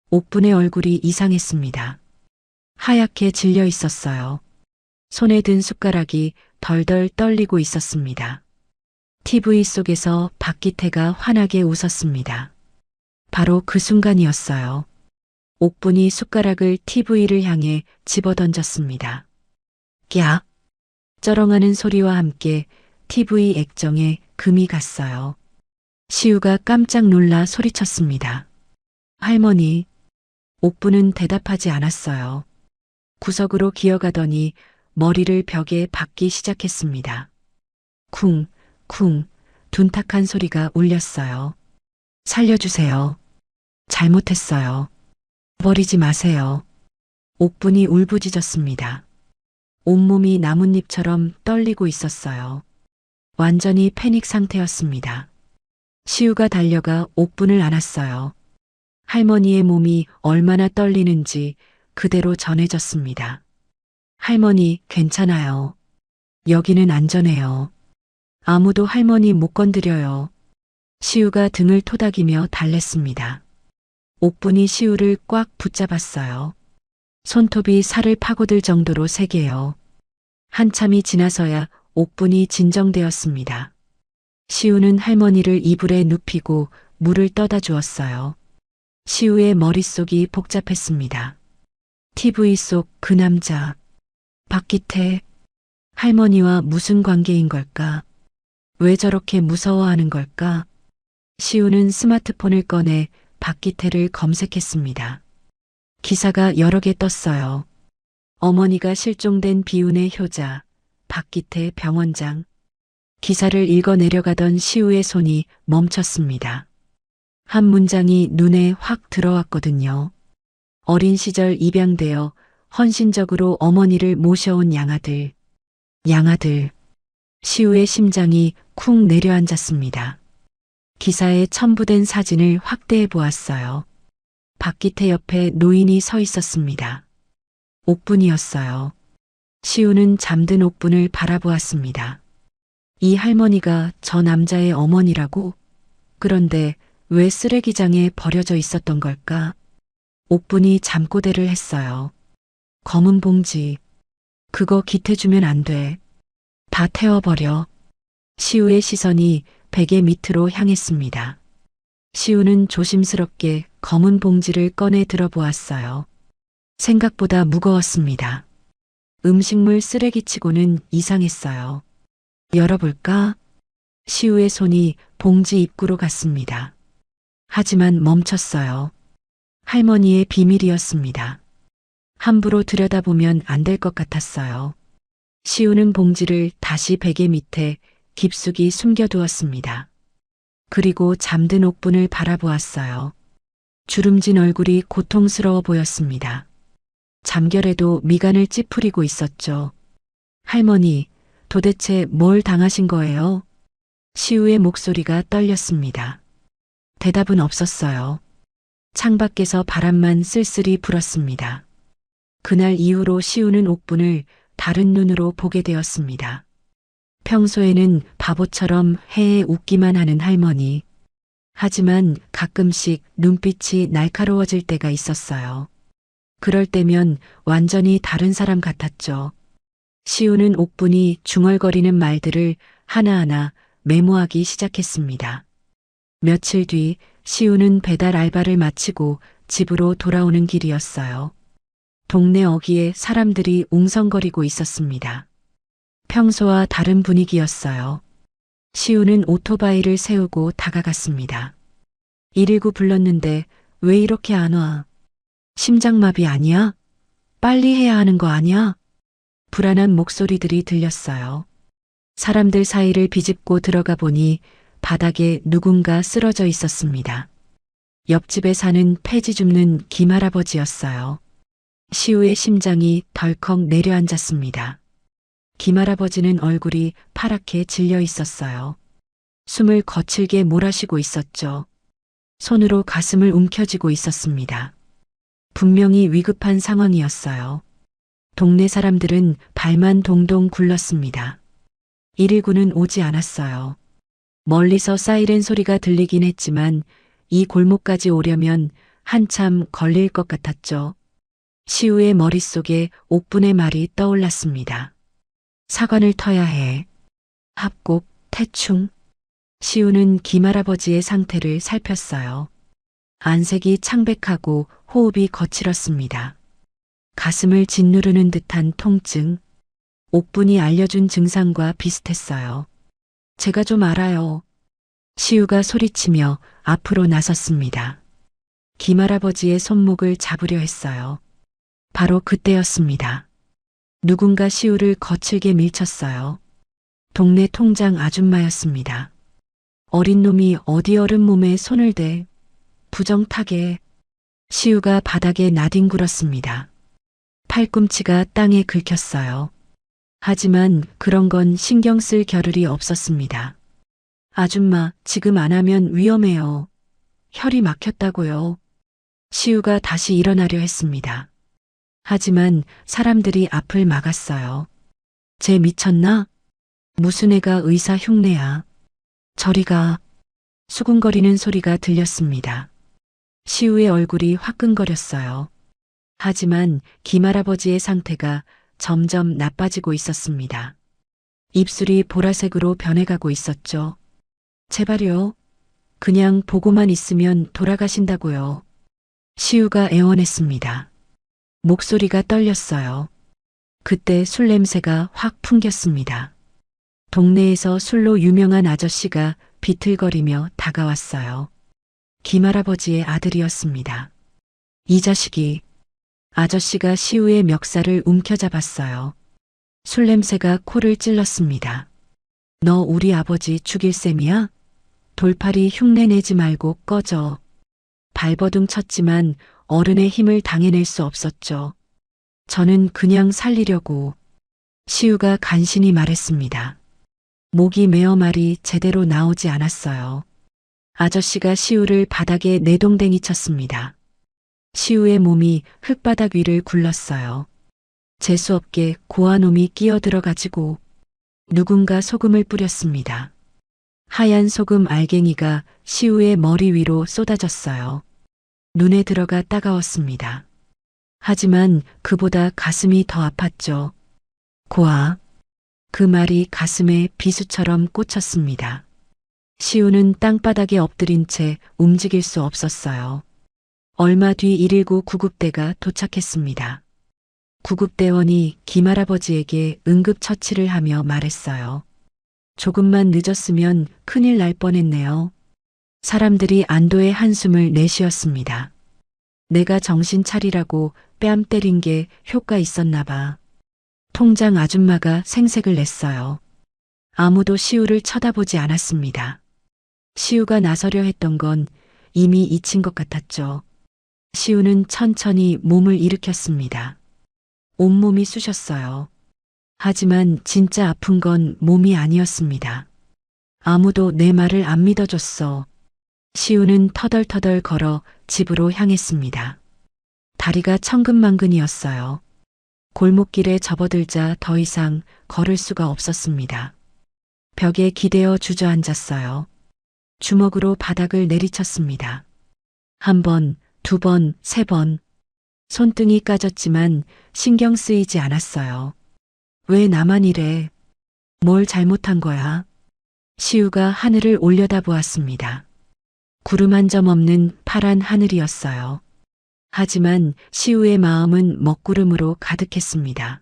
옥분의 얼굴이 이상했습니다. 하얗게 질려 있었어요. 손에 든 숟가락이 덜덜 떨리고 있었습니다. TV 속에서 박기태가 환하게 웃었습니다. 바로 그 순간이었어요. 옥분이 숟가락을 TV를 향해 집어던졌습니다. 꺄! 쩌렁하는 소리와 함께 TV 액정에 금이 갔어요. 시우가 깜짝 놀라 소리쳤습니다. 할머니, 옥분은 대답하지 않았어요. 구석으로 기어가더니 머리를 벽에 박기 시작했습니다. 쿵, 쿵, 둔탁한 소리가 울렸어요. 살려주세요. 잘못했어요. 버리지 마세요. 옥분이 울부짖었습니다. 온몸이 나뭇잎처럼 떨리고 있었어요. 완전히 패닉 상태였습니다. 시우가 달려가 옥분을 안았어요. 할머니의 몸이 얼마나 떨리는지 그대로 전해졌습니다. 할머니, 괜찮아요. 여기는 안전해요. 아무도 할머니 못 건드려요. 시우가 등을 토닥이며 달랬습니다. 옥분이 시우를 꽉 붙잡았어요. 손톱이 살을 파고들 정도로 세게요. 한참이 지나서야 옥분이 진정되었습니다. 시우는 할머니를 이불에 눕히고 물을 떠다 주었어요. 시우의 머릿속이 복잡했습니다. TV 속 그 남자, 박기태, 할머니와 무슨 관계인 걸까? 왜 저렇게 무서워하는 걸까? 시우는 스마트폰을 꺼내 박기태를 검색했습니다. 기사가 여러 개 떴어요. 어머니가 실종된 비운의 효자, 박기태 병원장. 기사를 읽어 내려가던 시우의 손이 멈췄습니다. 한 문장이 눈에 확 들어왔거든요. 어린 시절 입양되어 헌신적으로 어머니를 모셔온 양아들. 양아들. 시우의 심장이 쿵 내려앉았습니다. 기사에 첨부된 사진을 확대해 보았어요. 박기태 옆에 노인이 서 있었습니다. 옥분이었어요. 시우는 잠든 옥분을 바라보았습니다. 이 할머니가 저 남자의 어머니라고? 그런데 왜 쓰레기장에 버려져 있었던 걸까? 옥분이 잠꼬대를 했어요. 검은 봉지. 그거 기태 주면 안 돼. 다 태워버려. 시우의 시선이 베개 밑으로 향했습니다. 시우는 조심스럽게 검은 봉지를 꺼내 들어보았어요. 생각보다 무거웠습니다. 음식물 쓰레기치고는 이상했어요. 열어볼까? 시우의 손이 봉지 입구로 갔습니다. 하지만 멈췄어요. 할머니의 비밀이었습니다. 함부로 들여다보면 안 될 것 같았어요. 시우는 봉지를 다시 베개 밑에 깊숙이 숨겨두었습니다. 그리고 잠든 옥분을 바라보았어요. 주름진 얼굴이 고통스러워 보였습니다. 잠결에도 미간을 찌푸리고 있었죠. 할머니, 도대체 뭘 당하신 거예요? 시우의 목소리가 떨렸습니다. 대답은 없었어요. 창밖에서 바람만 쓸쓸히 불었습니다. 그날 이후로 시우는 옥분을 다른 눈으로 보게 되었습니다. 평소에는 바보처럼 해에 웃기만 하는 할머니. 하지만 가끔씩 눈빛이 날카로워질 때가 있었어요. 그럴 때면 완전히 다른 사람 같았죠. 시우는 옥분이 중얼거리는 말들을 하나하나 메모하기 시작했습니다. 며칠 뒤 시우는 배달 알바를 마치고 집으로 돌아오는 길이었어요. 동네 어귀에 사람들이 웅성거리고 있었습니다. 평소와 다른 분위기였어요. 시우는 오토바이를 세우고 다가갔습니다. 119 불렀는데 왜 이렇게 안 와? 심장마비 아니야? 빨리 해야 하는 거 아니야? 불안한 목소리들이 들렸어요. 사람들 사이를 비집고 들어가 보니 바닥에 누군가 쓰러져 있었습니다. 옆집에 사는 폐지 줍는 김할아버지였어요. 시우의 심장이 덜컥 내려앉았습니다. 김할아버지는 얼굴이 파랗게 질려 있었어요. 숨을 거칠게 몰아쉬고 있었죠. 손으로 가슴을 움켜쥐고 있었습니다. 분명히 위급한 상황이었어요. 동네 사람들은 발만 동동 굴렀습니다. 119는 오지 않았어요. 멀리서 사이렌 소리가 들리긴 했지만 이 골목까지 오려면 한참 걸릴 것 같았죠. 시우의 머릿속에 옥분의 말이 떠올랐습니다. 사관을 터야 해. 합곡, 태충. 시우는 김할아버지의 상태를 살폈어요. 안색이 창백하고 호흡이 거칠었습니다. 가슴을 짓누르는 듯한 통증. 옥분이 알려준 증상과 비슷했어요. 제가 좀 알아요. 시우가 소리치며 앞으로 나섰습니다. 김할아버지의 손목을 잡으려 했어요. 바로 그때였습니다. 누군가 시우를 거칠게 밀쳤어요. 동네 통장 아줌마였습니다. 어린 놈이 어디 어른 몸에 손을 대. 부정타게. 시우가 바닥에 나뒹굴었습니다. 팔꿈치가 땅에 긁혔어요. 하지만 그런 건 신경 쓸 겨를이 없었습니다. 아줌마, 지금 안 하면 위험해요. 혈이 막혔다고요. 시우가 다시 일어나려 했습니다. 하지만 사람들이 앞을 막았어요. 쟤 미쳤나? 무슨 애가 의사 흉내야. 저리 가. 수군거리는 소리가 들렸습니다. 시우의 얼굴이 화끈거렸어요. 하지만 김할아버지의 상태가 점점 나빠지고 있었습니다. 입술이 보라색으로 변해가고 있었죠. 제발요. 그냥 보고만 있으면 돌아가신다고요. 시우가 애원했습니다. 목소리가 떨렸어요. 그때 술 냄새가 확 풍겼습니다. 동네에서 술로 유명한 아저씨가 비틀거리며 다가왔어요. 김할아버지의 아들이었습니다. 이 자식이. 아저씨가 시우의 멱살을 움켜잡았어요. 술 냄새가 코를 찔렀습니다. 너 우리 아버지 죽일 셈이야? 돌팔이 흉내내지 말고 꺼져. 발버둥 쳤지만 어른의 힘을 당해낼 수 없었죠. 저는 그냥 살리려고. 시우가 간신히 말했습니다. 목이 메어 말이 제대로 나오지 않았어요. 아저씨가 시우를 바닥에 내동댕이 쳤습니다. 시우의 몸이 흙바닥 위를 굴렀어요. 재수없게 고아 놈이 끼어들어가지고 누군가 소금을 뿌렸습니다. 하얀 소금 알갱이가 시우의 머리 위로 쏟아졌어요. 눈에 들어가 따가웠습니다. 하지만 그보다 가슴이 더 아팠죠. 고아. 그 말이 가슴에 비수처럼 꽂혔습니다. 시우는 땅바닥에 엎드린 채 움직일 수 없었어요. 얼마 뒤 119 구급대가 도착했습니다. 구급대원이 김할아버지에게 응급처치를 하며 말했어요. 조금만 늦었으면 큰일 날 뻔했네요. 사람들이 안도의 한숨을 내쉬었습니다. 내가 정신 차리라고 뺨 때린 게 효과 있었나 봐. 통장 아줌마가 생색을 냈어요. 아무도 시우를 쳐다보지 않았습니다. 시우가 나서려 했던 건 이미 잊힌 것 같았죠. 시우는 천천히 몸을 일으켰습니다. 온몸이 쑤셨어요. 하지만 진짜 아픈 건 몸이 아니었습니다. 아무도 내 말을 안 믿어줬어. 시우는 터덜터덜 걸어 집으로 향했습니다. 다리가 천근만근이었어요. 골목길에 접어들자 더 이상 걸을 수가 없었습니다. 벽에 기대어 주저앉았어요. 주먹으로 바닥을 내리쳤습니다. 한 번, 두 번, 세 번. 손등이 까졌지만 신경 쓰이지 않았어요. 왜 나만 이래? 뭘 잘못한 거야? 시우가 하늘을 올려다보았습니다. 구름 한 점 없는 파란 하늘이었어요. 하지만 시우의 마음은 먹구름으로 가득했습니다.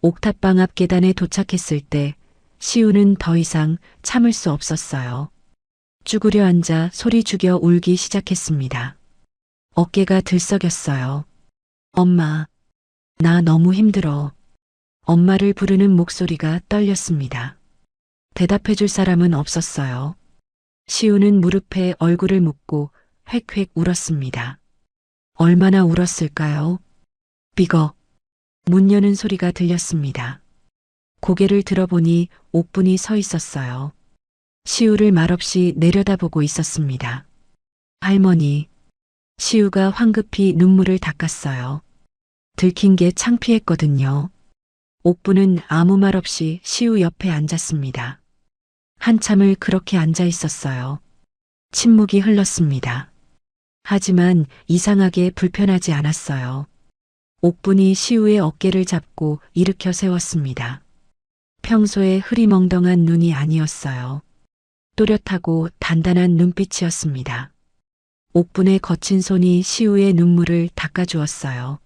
옥탑방 앞 계단에 도착했을 때 시우는 더 이상 참을 수 없었어요. 쭈그려 앉아 소리 죽여 울기 시작했습니다. 어깨가 들썩였어요. 엄마, 나 너무 힘들어. 엄마를 부르는 목소리가 떨렸습니다. 대답해줄 사람은 없었어요. 시우는 무릎에 얼굴을 묻고 획획 울었습니다. 얼마나 울었을까요? 삐걱. 문 여는 소리가 들렸습니다. 고개를 들어보니 옥분이 서 있었어요. 시우를 말없이 내려다보고 있었습니다. 할머니. 시우가 황급히 눈물을 닦았어요. 들킨 게 창피했거든요. 옥분은 아무 말 없이 시우 옆에 앉았습니다. 한참을 그렇게 앉아 있었어요. 침묵이 흘렀습니다. 하지만 이상하게 불편하지 않았어요. 옥분이 시우의 어깨를 잡고 일으켜 세웠습니다. 평소에 흐리멍덩한 눈이 아니었어요. 또렷하고 단단한 눈빛이었습니다. 옥분의 거친 손이 시우의 눈물을 닦아주었어요.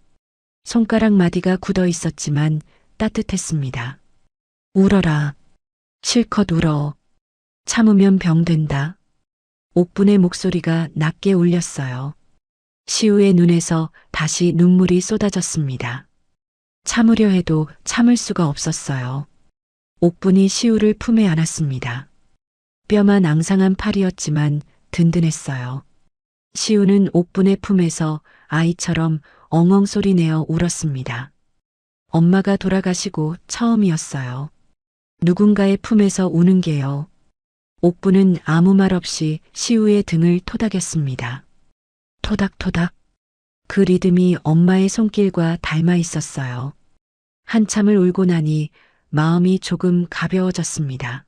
손가락 마디가 굳어 있었지만 따뜻했습니다. 울어라. 실컷 울어. 참으면 병 된다. 옥분의 목소리가 낮게 울렸어요. 시우의 눈에서 다시 눈물이 쏟아졌습니다. 참으려 해도 참을 수가 없었어요. 옥분이 시우를 품에 안았습니다. 뼈만 앙상한 팔이었지만 든든했어요. 시우는 옥분의 품에서 아이처럼 엉엉 소리 내어 울었습니다. 엄마가 돌아가시고 처음이었어요. 누군가의 품에서 우는 게요. 옥분은 아무 말 없이 시우의 등을 토닥였습니다. 토닥토닥. 그 리듬이 엄마의 손길과 닮아 있었어요. 한참을 울고 나니 마음이 조금 가벼워졌습니다.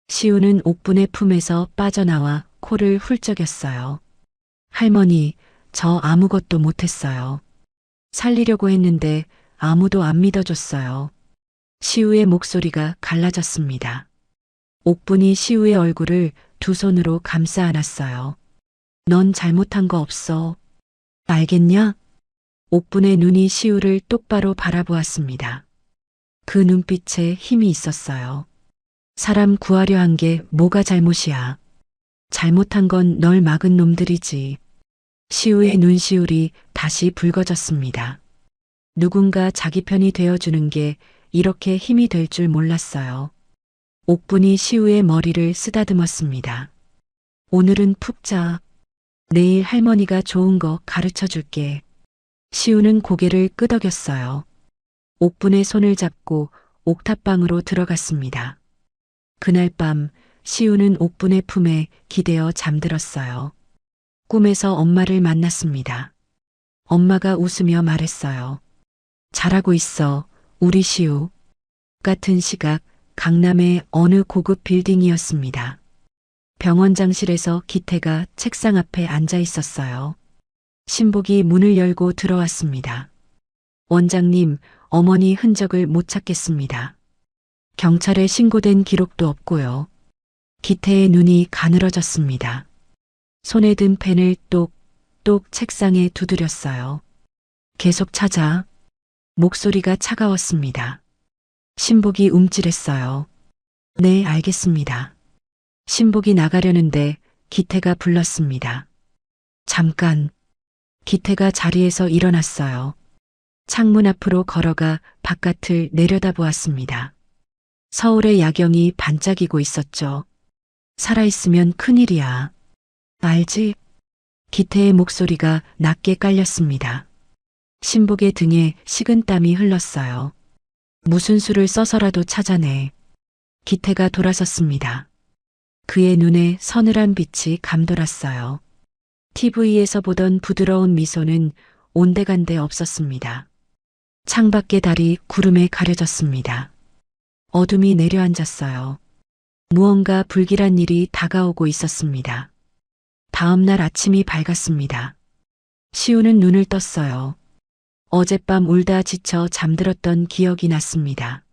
시우는 옥분의 품에서 빠져나와 코를 훌쩍였어요. 할머니, 저 아무것도 못했어요. 살리려고 했는데 아무도 안 믿어줬어요. 시우의 목소리가 갈라졌습니다. 옥분이 시우의 얼굴을 두 손으로 감싸 안았어요. 넌 잘못한 거 없어. 알겠냐? 옥분의 눈이 시우를 똑바로 바라보았습니다. 그 눈빛에 힘이 있었어요. 사람 구하려 한 게 뭐가 잘못이야. 잘못한 건 널 막은 놈들이지. 시우의 눈시울이 다시 붉어졌습니다. 누군가 자기 편이 되어주는 게 이렇게 힘이 될 줄 몰랐어요. 옥분이 시우의 머리를 쓰다듬었습니다. 오늘은 푹 자. 내일 할머니가 좋은 거 가르쳐 줄게. 시우는 고개를 끄덕였어요. 옥분의 손을 잡고 옥탑방으로 들어갔습니다. 그날 밤 시우는 옥분의 품에 기대어 잠들었어요. 꿈에서 엄마를 만났습니다. 엄마가 웃으며 말했어요. 잘하고 있어, 우리 시우. 같은 시각 강남의 어느 고급 빌딩이었습니다. 병원장실에서 기태가 책상 앞에 앉아 있었어요. 신복이 문을 열고 들어왔습니다. 원장님, 어머니 흔적을 못 찾겠습니다. 경찰에 신고된 기록도 없고요. 기태의 눈이 가늘어졌습니다. 손에 든 펜을 똑똑 책상에 두드렸어요. 계속 찾아. 목소리가 차가웠습니다. 신복이 움찔했어요. 네, 알겠습니다. 신복이 나가려는데 기태가 불렀습니다. 잠깐. 기태가 자리에서 일어났어요. 창문 앞으로 걸어가 바깥을 내려다보았습니다. 서울의 야경이 반짝이고 있었죠. 살아있으면 큰일이야. 알지? 기태의 목소리가 낮게 깔렸습니다. 신복의 등에 식은땀이 흘렀어요. 무슨 수를 써서라도 찾아내. 기태가 돌아섰습니다. 그의 눈에 서늘한 빛이 감돌았어요. TV에서 보던 부드러운 미소는 온데간데 없었습니다. 창밖의 달이 구름에 가려졌습니다. 어둠이 내려앉았어요. 무언가 불길한 일이 다가오고 있었습니다. 다음 날 아침이 밝았습니다. 시우는 눈을 떴어요. 어젯밤 울다 지쳐 잠들었던 기억이 났습니다.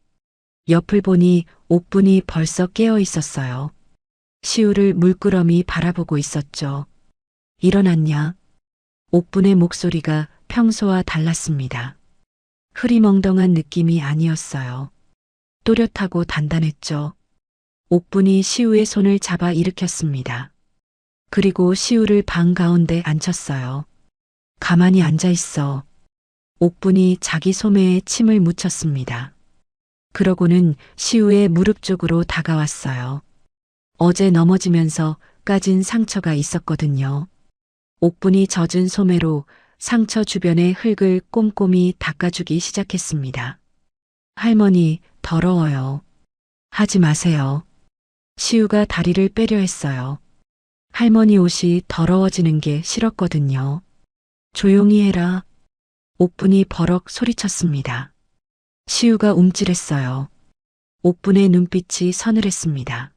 옆을 보니 옥분이 벌써 깨어 있었어요. 시우를 물끄러미 바라보고 있었죠. 일어났냐? 옥분의 목소리가 평소와 달랐습니다. 흐리멍덩한 느낌이 아니었어요. 또렷하고 단단했죠. 옥분이 시우의 손을 잡아 일으켰습니다. 그리고 시우를 방 가운데 앉혔어요. 가만히 앉아 있어. 옥분이 자기 소매에 침을 묻혔습니다. 그러고는 시우의 무릎 쪽으로 다가왔어요. 어제 넘어지면서 까진 상처가 있었거든요. 옥분이 젖은 소매로 상처 주변의 흙을 꼼꼼히 닦아주기 시작했습니다. 할머니, 더러워요. 하지 마세요. 시우가 다리를 빼려 했어요. 할머니 옷이 더러워지는 게 싫었거든요. 조용히 해라. 옥분이 버럭 소리쳤습니다. 시우가 움찔했어요. 옥분의 눈빛이 서늘했습니다.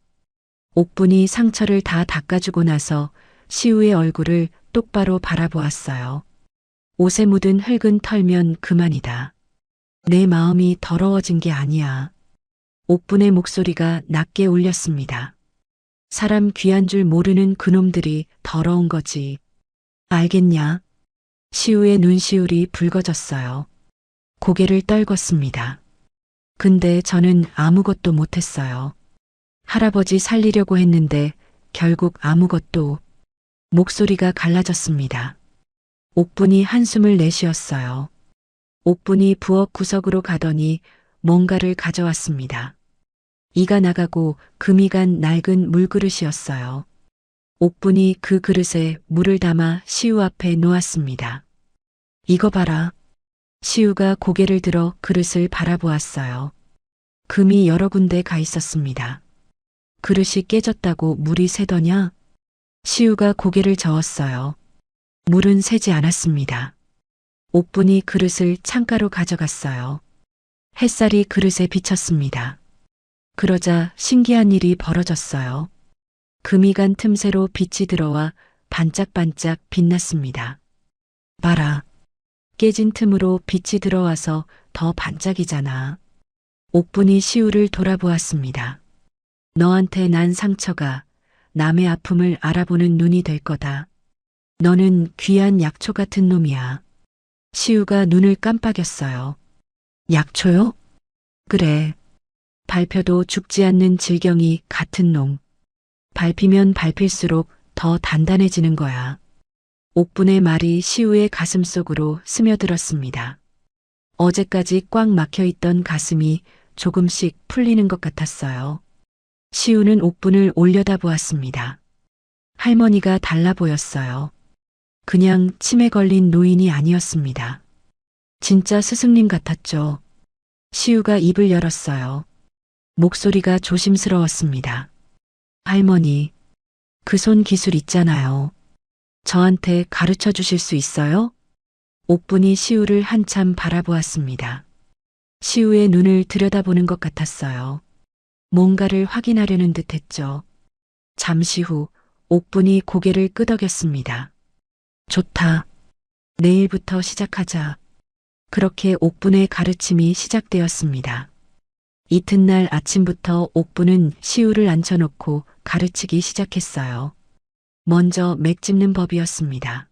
옥분이 상처를 다 닦아주고 나서 시우의 얼굴을 똑바로 바라보았어요. 옷에 묻은 흙은 털면 그만이다. 내 마음이 더러워진 게 아니야. 옥분의 목소리가 낮게 울렸습니다. 사람 귀한 줄 모르는 그놈들이 더러운 거지. 알겠냐? 시우의 눈시울이 붉어졌어요. 고개를 떨궜습니다. 근데 저는 아무것도 못했어요. 할아버지 살리려고 했는데 결국 아무것도. 목소리가 갈라졌습니다. 옥분이 한숨을 내쉬었어요. 옥분이 부엌 구석으로 가더니 뭔가를 가져왔습니다. 이가 나가고 금이 간 낡은 물그릇이었어요. 옥분이 그 그릇에 물을 담아 시우 앞에 놓았습니다. 이거 봐라. 시우가 고개를 들어 그릇을 바라보았어요. 금이 여러 군데 가 있었습니다. 그릇이 깨졌다고 물이 새더냐? 시우가 고개를 저었어요. 물은 새지 않았습니다. 옥분이 그릇을 창가로 가져갔어요. 햇살이 그릇에 비쳤습니다. 그러자 신기한 일이 벌어졌어요. 금이 간 틈새로 빛이 들어와 반짝반짝 빛났습니다. 봐라. 깨진 틈으로 빛이 들어와서 더 반짝이잖아. 옥분이 시우를 돌아보았습니다. 너한테 난 상처가 남의 아픔을 알아보는 눈이 될 거다. 너는 귀한 약초 같은 놈이야. 시우가 눈을 깜빡였어요. 약초요? 그래. 밟혀도 죽지 않는 질경이 같은 놈. 밟히면 밟힐수록 더 단단해지는 거야. 옥분의 말이 시우의 가슴 속으로 스며들었습니다. 어제까지 꽉 막혀 있던 가슴이 조금씩 풀리는 것 같았어요. 시우는 옥분을 올려다보았습니다. 할머니가 달라 보였어요. 그냥 치매 걸린 노인이 아니었습니다. 진짜 스승님 같았죠. 시우가 입을 열었어요. 목소리가 조심스러웠습니다. 할머니, 그 손 기술 있잖아요. 저한테 가르쳐 주실 수 있어요? 옥분이 시우를 한참 바라보았습니다. 시우의 눈을 들여다보는 것 같았어요. 뭔가를 확인하려는 듯 했죠. 잠시 후 옥분이 고개를 끄덕였습니다. 좋다. 내일부터 시작하자. 그렇게 옥분의 가르침이 시작되었습니다. 이튿날 아침부터 옥분은 시우를 앉혀놓고 가르치기 시작했어요. 먼저 맥 짚는 법이었습니다.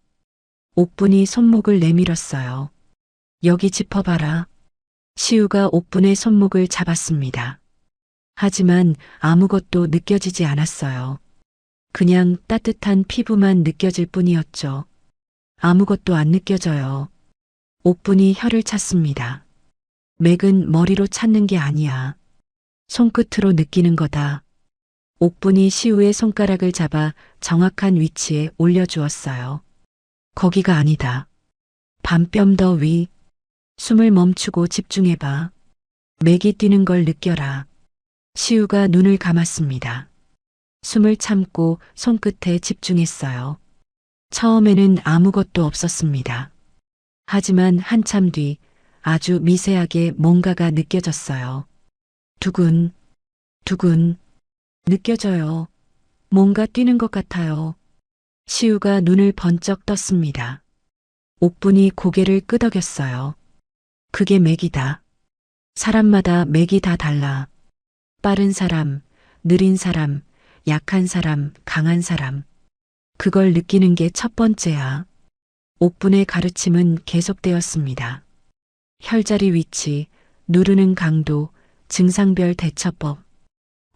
옥분이 손목을 내밀었어요. 여기 짚어봐라. 시우가 옥분의 손목을 잡았습니다. 하지만 아무것도 느껴지지 않았어요. 그냥 따뜻한 피부만 느껴질 뿐이었죠. 아무것도 안 느껴져요. 옥분이 혀를 찼습니다. 맥은 머리로 찾는 게 아니야. 손끝으로 느끼는 거다. 옥분이 시우의 손가락을 잡아 정확한 위치에 올려주었어요. 거기가 아니다. 반뼘 더 위. 숨을 멈추고 집중해봐. 맥이 뛰는 걸 느껴라. 시우가 눈을 감았습니다. 숨을 참고 손끝에 집중했어요. 처음에는 아무것도 없었습니다. 하지만 한참 뒤 아주 미세하게 뭔가가 느껴졌어요. 두근, 두근, 느껴져요. 뭔가 뛰는 것 같아요. 시우가 눈을 번쩍 떴습니다. 옥분이 고개를 끄덕였어요. 그게 맥이다. 사람마다 맥이 다 달라. 빠른 사람, 느린 사람, 약한 사람, 강한 사람. 그걸 느끼는 게 첫 번째야. 옥분의 가르침은 계속되었습니다. 혈자리 위치, 누르는 강도, 증상별 대처법.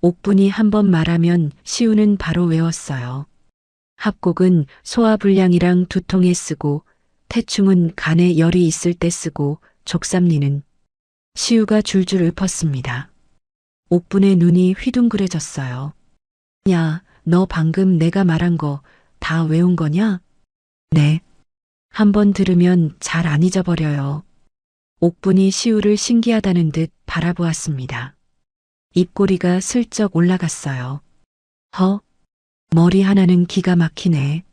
옥분이 한 번 말하면 시우는 바로 외웠어요. 합곡은 소화불량이랑 두통에 쓰고, 태충은 간에 열이 있을 때 쓰고, 족삼리는 시우가 줄줄 읊었습니다. 옥분의 눈이 휘둥그레졌어요. 야, 너 방금 내가 말한 거 다 외운 거냐? 네. 한 번 들으면 잘 안 잊어버려요. 옥분이 시우를 신기하다는 듯 바라보았습니다. 입꼬리가 슬쩍 올라갔어요. 머리 하나는 기가 막히네.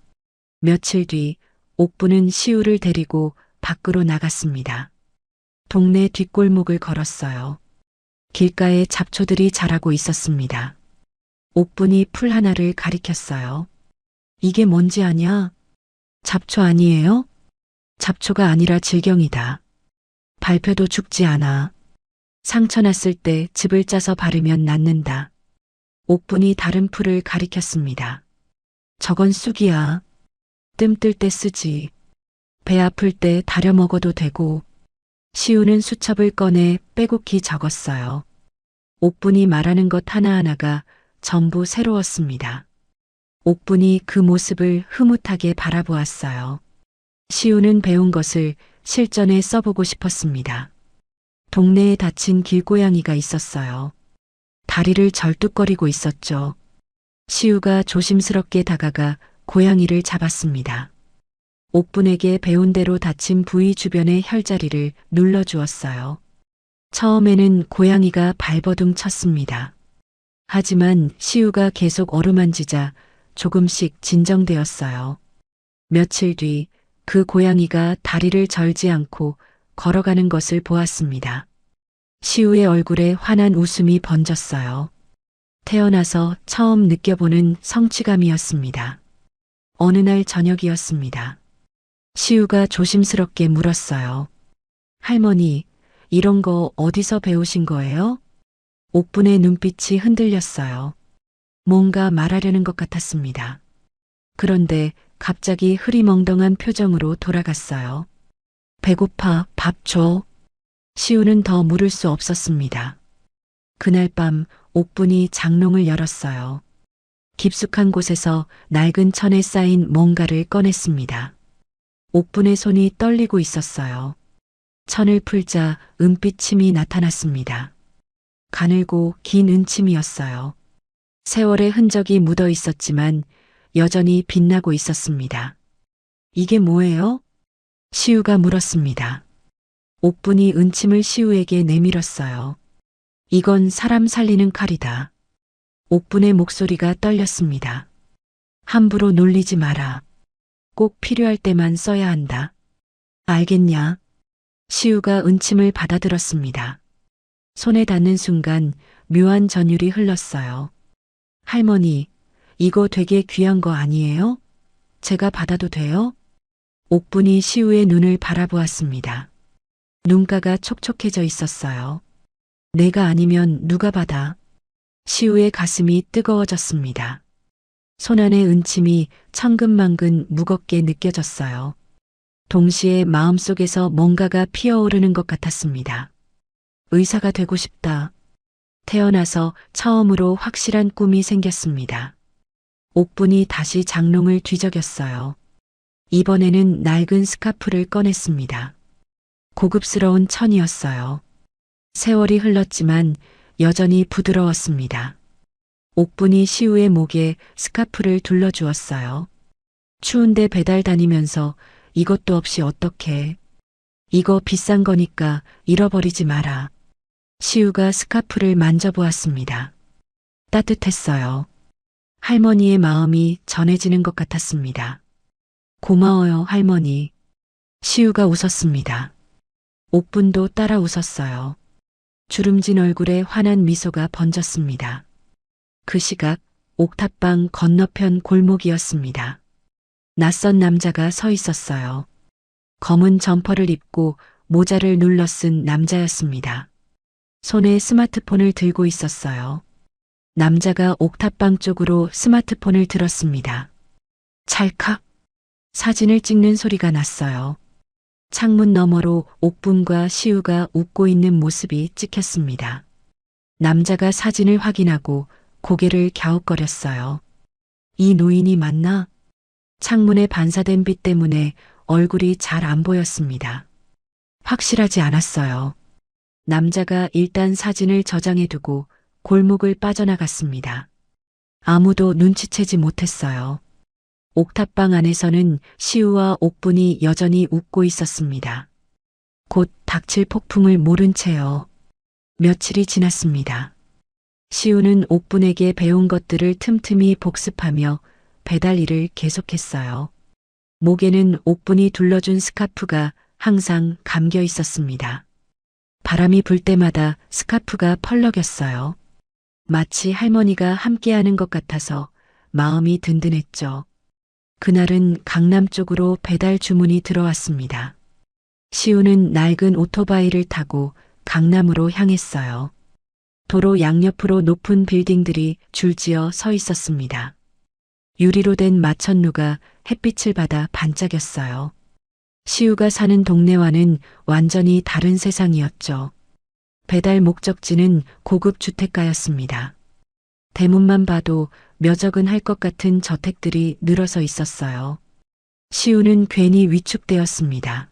며칠 뒤 옥분은 시우를 데리고 밖으로 나갔습니다. 동네 뒷골목을 걸었어요. 길가에 잡초들이 자라고 있었습니다. 옥분이 풀 하나를 가리켰어요. 이게 뭔지 아냐? 잡초 아니에요? 잡초가 아니라 질경이다. 밟혀도 죽지 않아. 상처 났을 때 즙을 짜서 바르면 낫는다. 옥분이 다른 풀을 가리켰습니다. 저건 쑥이야. 뜸 뜰 때 쓰지. 배 아플 때 다려 먹어도 되고. 시우는 수첩을 꺼내 빼곡히 적었어요. 옥분이 말하는 것 하나하나가 전부 새로웠습니다. 옥분이 그 모습을 흐뭇하게 바라보았어요. 시우는 배운 것을 실전에 써보고 싶었습니다. 동네에 다친 길고양이가 있었어요. 다리를 절뚝거리고 있었죠. 시우가 조심스럽게 다가가 고양이를 잡았습니다. 옥분에게 배운 대로 다친 부위 주변의 혈자리를 눌러주었어요. 처음에는 고양이가 발버둥 쳤습니다. 하지만 시우가 계속 어루만지자 조금씩 진정되었어요. 며칠 뒤 그 고양이가 다리를 절지 않고 걸어가는 것을 보았습니다. 시우의 얼굴에 환한 웃음이 번졌어요. 태어나서 처음 느껴보는 성취감이었습니다. 어느 날 저녁이었습니다. 시우가 조심스럽게 물었어요. 할머니, 이런 거 어디서 배우신 거예요? 옥분의 눈빛이 흔들렸어요. 뭔가 말하려는 것 같았습니다. 그런데 갑자기 흐리멍덩한 표정으로 돌아갔어요. 배고파, 밥 줘. 시우는 더 물을 수 없었습니다. 그날 밤 옥분이 장롱을 열었어요. 깊숙한 곳에서 낡은 천에 쌓인 뭔가를 꺼냈습니다. 옥분의 손이 떨리고 있었어요. 천을 풀자 은빛 침이 나타났습니다. 가늘고 긴 은침이었어요. 세월의 흔적이 묻어 있었지만 여전히 빛나고 있었습니다. 이게 뭐예요? 시우가 물었습니다. 옥분이 은침을 시우에게 내밀었어요. 이건 사람 살리는 칼이다. 옥분의 목소리가 떨렸습니다. 함부로 놀리지 마라. 꼭 필요할 때만 써야 한다. 알겠냐? 시우가 은침을 받아들었습니다. 손에 닿는 순간 묘한 전율이 흘렀어요. 할머니, 이거 되게 귀한 거 아니에요? 제가 받아도 돼요? 옥분이 시우의 눈을 바라보았습니다. 눈가가 촉촉해져 있었어요. 내가 아니면 누가 받아? 시우의 가슴이 뜨거워졌습니다. 손안의 은침이 천근만근 무겁게 느껴졌어요. 동시에 마음속에서 뭔가가 피어오르는 것 같았습니다. 의사가 되고 싶다. 태어나서 처음으로 확실한 꿈이 생겼습니다. 옥분이 다시 장롱을 뒤적였어요. 이번에는 낡은 스카프를 꺼냈습니다. 고급스러운 천이었어요. 세월이 흘렀지만 여전히 부드러웠습니다. 옥분이 시우의 목에 스카프를 둘러주었어요. 추운데 배달 다니면서 이것도 없이 어떡해. 이거 비싼 거니까 잃어버리지 마라. 시우가 스카프를 만져보았습니다. 따뜻했어요. 할머니의 마음이 전해지는 것 같았습니다. 고마워요, 할머니. 시우가 웃었습니다. 옥분도 따라 웃었어요. 주름진 얼굴에 환한 미소가 번졌습니다. 그 시각 옥탑방 건너편 골목이었습니다. 낯선 남자가 서 있었어요. 검은 점퍼를 입고 모자를 눌러 쓴 남자였습니다. 손에 스마트폰을 들고 있었어요. 남자가 옥탑방 쪽으로 스마트폰을 들었습니다. 찰칵! 사진을 찍는 소리가 났어요. 창문 너머로 옥분과 시우가 웃고 있는 모습이 찍혔습니다. 남자가 사진을 확인하고 고개를 갸웃거렸어요. 이 노인이 맞나? 창문에 반사된 빛 때문에 얼굴이 잘 안 보였습니다. 확실하지 않았어요. 남자가 일단 사진을 저장해두고 골목을 빠져나갔습니다. 아무도 눈치채지 못했어요. 옥탑방 안에서는 시우와 옥분이 여전히 웃고 있었습니다. 곧 닥칠 폭풍을 모른 채요. 며칠이 지났습니다. 시우는 옥분에게 배운 것들을 틈틈이 복습하며 배달 일을 계속했어요. 목에는 옥분이 둘러준 스카프가 항상 감겨 있었습니다. 바람이 불 때마다 스카프가 펄럭였어요. 마치 할머니가 함께하는 것 같아서 마음이 든든했죠. 그날은 강남 쪽으로 배달 주문이 들어왔습니다. 시우는 낡은 오토바이를 타고 강남으로 향했어요. 도로 양옆으로 높은 빌딩들이 줄지어 서 있었습니다. 유리로 된 마천루가 햇빛을 받아 반짝였어요. 시우가 사는 동네와는 완전히 다른 세상이었죠. 배달 목적지는 고급 주택가였습니다. 대문만 봐도 묘적은 할 것 같은 저택들이 늘어서 있었어요. 시우는 괜히 위축되었습니다.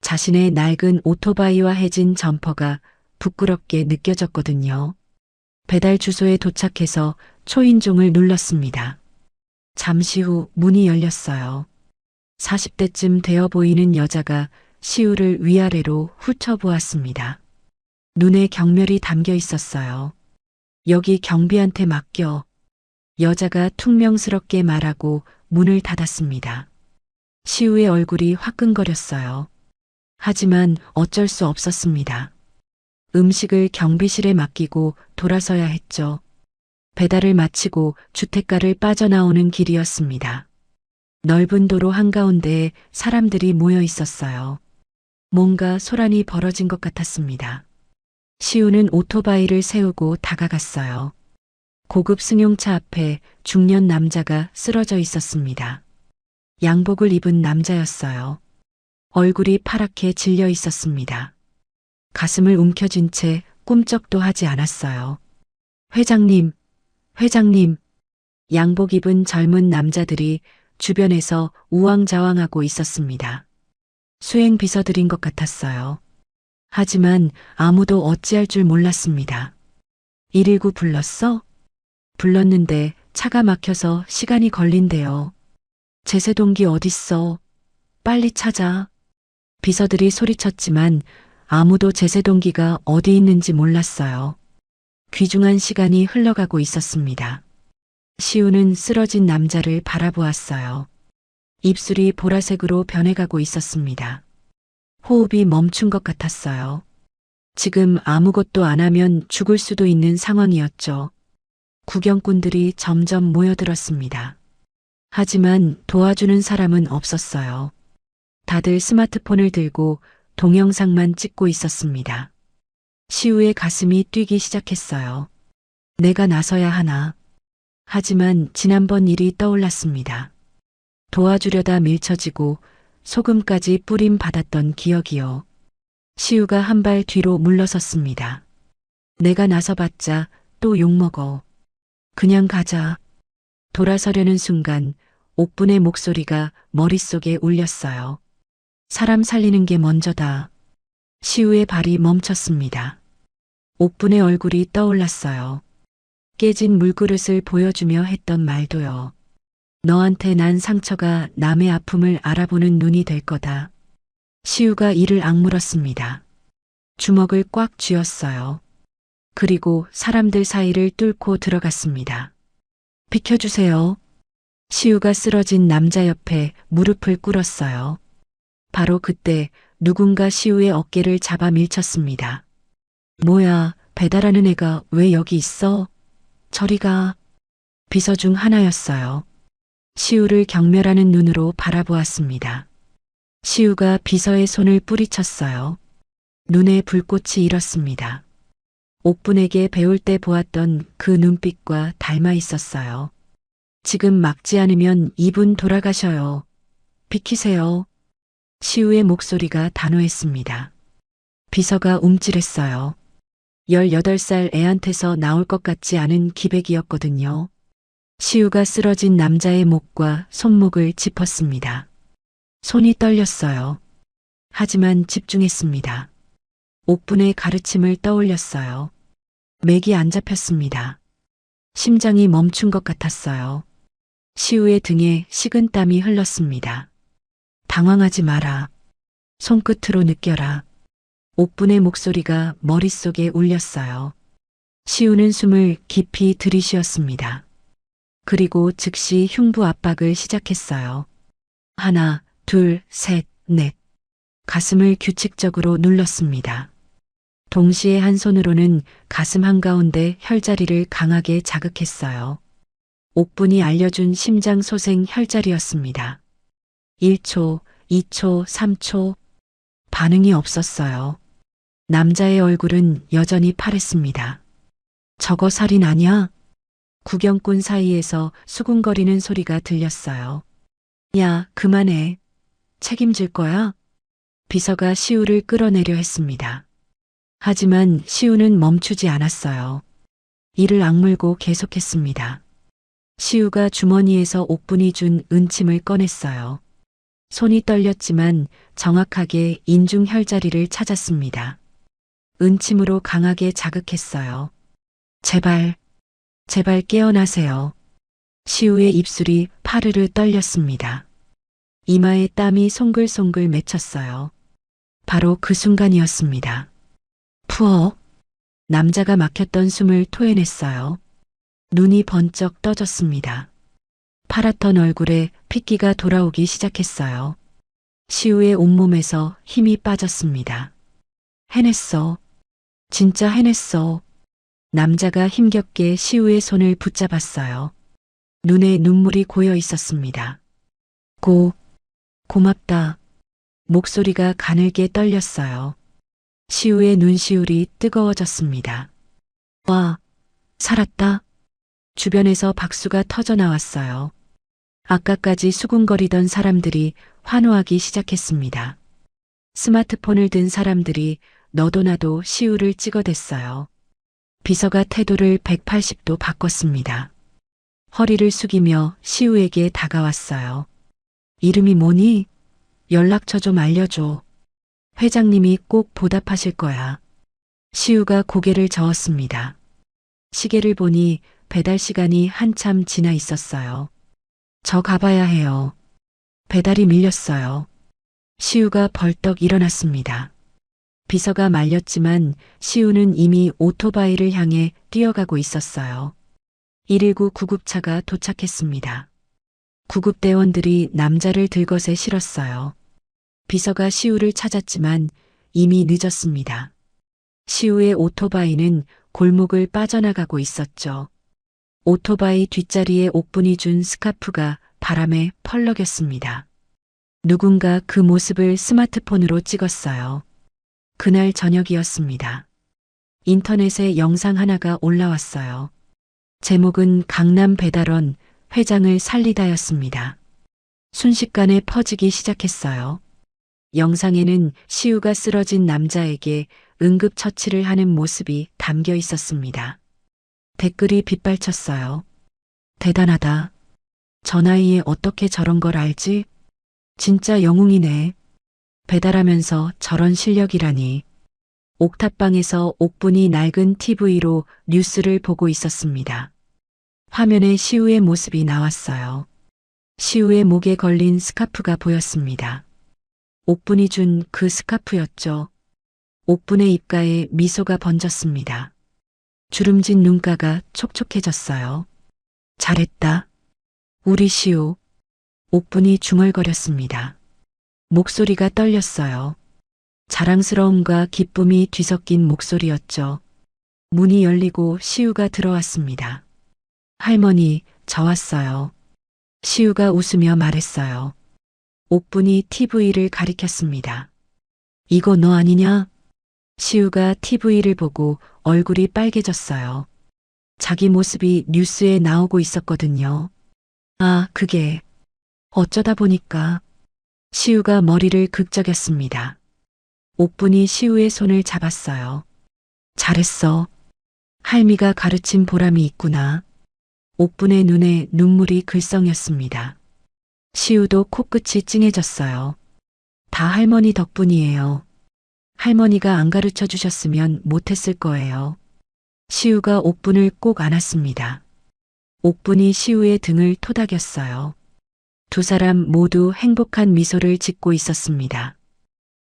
자신의 낡은 오토바이와 해진 점퍼가 부끄럽게 느껴졌거든요. 배달 주소에 도착해서 초인종을 눌렀습니다. 잠시 후 문이 열렸어요. 40대쯤 되어 보이는 여자가 시우를 위아래로 훑어보았습니다. 눈에 경멸이 담겨 있었어요. 여기 경비한테 맡겨. 여자가 퉁명스럽게 말하고 문을 닫았습니다. 시우의 얼굴이 화끈거렸어요. 하지만 어쩔 수 없었습니다. 음식을 경비실에 맡기고 돌아서야 했죠. 배달을 마치고 주택가를 빠져나오는 길이었습니다. 넓은 도로 한가운데에 사람들이 모여 있었어요. 뭔가 소란이 벌어진 것 같았습니다. 시우는 오토바이를 세우고 다가갔어요. 고급 승용차 앞에 중년 남자가 쓰러져 있었습니다. 양복을 입은 남자였어요. 얼굴이 파랗게 질려 있었습니다. 가슴을 움켜쥔 채 꿈쩍도 하지 않았어요. 회장님, 회장님. 양복 입은 젊은 남자들이 주변에서 우왕좌왕하고 있었습니다. 수행 비서들인 것 같았어요. 하지만 아무도 어찌할 줄 몰랐습니다. 119 불렀어? 불렀는데 차가 막혀서 시간이 걸린대요. 제세동기 어딨어? 빨리 찾아. 비서들이 소리쳤지만 아무도 제세동기가 어디 있는지 몰랐어요. 귀중한 시간이 흘러가고 있었습니다. 시우는 쓰러진 남자를 바라보았어요. 입술이 보라색으로 변해가고 있었습니다. 호흡이 멈춘 것 같았어요. 지금 아무것도 안 하면 죽을 수도 있는 상황이었죠. 구경꾼들이 점점 모여들었습니다. 하지만 도와주는 사람은 없었어요. 다들 스마트폰을 들고 동영상만 찍고 있었습니다. 시우의 가슴이 뛰기 시작했어요. 내가 나서야 하나. 하지만 지난번 일이 떠올랐습니다. 도와주려다 밀쳐지고 소금까지 뿌림 받았던 기억이요. 시우가 한 발 뒤로 물러섰습니다. 내가 나서봤자 또 욕먹어. 그냥 가자. 돌아서려는 순간 옥분의 목소리가 머릿속에 울렸어요. 사람 살리는 게 먼저다. 시우의 발이 멈췄습니다. 옥분의 얼굴이 떠올랐어요. 깨진 물그릇을 보여주며 했던 말도요. 너한테 난 상처가 남의 아픔을 알아보는 눈이 될 거다. 시우가 이를 악물었습니다. 주먹을 꽉 쥐었어요. 그리고 사람들 사이를 뚫고 들어갔습니다. 비켜주세요. 시우가 쓰러진 남자 옆에 무릎을 꿇었어요. 바로 그때 누군가 시우의 어깨를 잡아 밀쳤습니다. 뭐야, 배달하는 애가 왜 여기 있어? 저리 가. 비서 중 하나였어요. 시우를 경멸하는 눈으로 바라보았습니다. 시우가 비서의 손을 뿌리쳤어요. 눈에 불꽃이 일었습니다. 옥분에게 배울 때 보았던 그 눈빛과 닮아 있었어요. 지금 막지 않으면 이분 돌아가셔요. 비키세요. 시우의 목소리가 단호했습니다. 비서가 움찔했어요. 18살 애한테서 나올 것 같지 않은 기백이었거든요. 시우가 쓰러진 남자의 목과 손목을 짚었습니다. 손이 떨렸어요. 하지만 집중했습니다. 옥분의 가르침을 떠올렸어요. 맥이 안 잡혔습니다. 심장이 멈춘 것 같았어요. 시우의 등에 식은땀이 흘렀습니다. 당황하지 마라. 손끝으로 느껴라. 옥분의 목소리가 머릿속에 울렸어요. 시우는 숨을 깊이 들이쉬었습니다. 그리고 즉시 흉부 압박을 시작했어요. 하나, 둘, 셋, 넷. 가슴을 규칙적으로 눌렀습니다. 동시에 한 손으로는 가슴 한가운데 혈자리를 강하게 자극했어요. 옥분이 알려준 심장 소생 혈자리였습니다. 1초, 2초, 3초. 반응이 없었어요. 남자의 얼굴은 여전히 파랬습니다. 저거 살인 아니야? 구경꾼 사이에서 수군거리는 소리가 들렸어요. 야, 그만해. 책임질 거야? 비서가 시우를 끌어내려 했습니다. 하지만 시우는 멈추지 않았어요. 이를 악물고 계속했습니다. 시우가 주머니에서 옥분이 준 은침을 꺼냈어요. 손이 떨렸지만 정확하게 인중 혈자리를 찾았습니다. 은침으로 강하게 자극했어요. 제발 깨어나세요. 시우의 입술이 파르르 떨렸습니다. 이마에 땀이 송글송글 맺혔어요. 바로 그 순간이었습니다. 푸어. 남자가 막혔던 숨을 토해냈어요. 눈이 번쩍 떠졌습니다. 파랗던 얼굴에 핏기가 돌아오기 시작했어요. 시우의 온몸에서 힘이 빠졌습니다. 해냈어. 진짜 해냈어. 남자가 힘겹게 시우의 손을 붙잡았어요. 눈에 눈물이 고여 있었습니다. 고맙다. 목소리가 가늘게 떨렸어요. 시우의 눈시울이 뜨거워졌습니다. 와, 살았다. 주변에서 박수가 터져 나왔어요. 아까까지 수군거리던 사람들이 환호하기 시작했습니다. 스마트폰을 든 사람들이 너도 나도 시우를 찍어댔어요. 비서가 태도를 180도 바꿨습니다. 허리를 숙이며 시우에게 다가왔어요. 이름이 뭐니? 연락처 좀 알려줘. 회장님이 꼭 보답하실 거야. 시우가 고개를 저었습니다. 시계를 보니 배달 시간이 한참 지나 있었어요. 저 가봐야 해요. 배달이 밀렸어요. 시우가 벌떡 일어났습니다. 비서가 말렸지만 시우는 이미 오토바이를 향해 뛰어가고 있었어요. 119 구급차가 도착했습니다. 구급대원들이 남자를 들것에 실었어요. 비서가 시우를 찾았지만 이미 늦었습니다. 시우의 오토바이는 골목을 빠져나가고 있었죠. 오토바이 뒷자리에 옥분이 준 스카프가 바람에 펄럭였습니다. 누군가 그 모습을 스마트폰으로 찍었어요. 그날 저녁이었습니다. 인터넷에 영상 하나가 올라왔어요. 제목은 강남 배달원 회장을 살리다였습니다. 순식간에 퍼지기 시작했어요. 영상에는 시우가 쓰러진 남자에게 응급처치를 하는 모습이 담겨 있었습니다. 댓글이 빗발쳤어요. 대단하다. 저 나이에 어떻게 저런 걸 알지? 진짜 영웅이네. 배달하면서 저런 실력이라니. 옥탑방에서 옥분이 낡은 TV로 뉴스를 보고 있었습니다. 화면에 시우의 모습이 나왔어요. 시우의 목에 걸린 스카프가 보였습니다. 옥분이 준 그 스카프였죠. 옥분의 입가에 미소가 번졌습니다. 주름진 눈가가 촉촉해졌어요. 잘했다. 우리 시우. 옥분이 중얼거렸습니다. 목소리가 떨렸어요. 자랑스러움과 기쁨이 뒤섞인 목소리였죠. 문이 열리고 시우가 들어왔습니다. 할머니, 저 왔어요. 시우가 웃으며 말했어요. 옥분이 TV를 가리켰습니다. 이거 너 아니냐? 시우가 TV를 보고 얼굴이 빨개졌어요. 자기 모습이 뉴스에 나오고 있었거든요. 아, 그게 어쩌다 보니까 시우가 머리를 극적였습니다. 옥분이 시우의 손을 잡았어요. 잘했어. 할미가 가르친 보람이 있구나. 옥분의 눈에 눈물이 글썽였습니다. 시우도 코끝이 찡해졌어요. 다 할머니 덕분이에요. 할머니가 안 가르쳐 주셨으면 못했을 거예요. 시우가 옥분을 꼭 안았습니다. 옥분이 시우의 등을 토닥였어요. 두 사람 모두 행복한 미소를 짓고 있었습니다.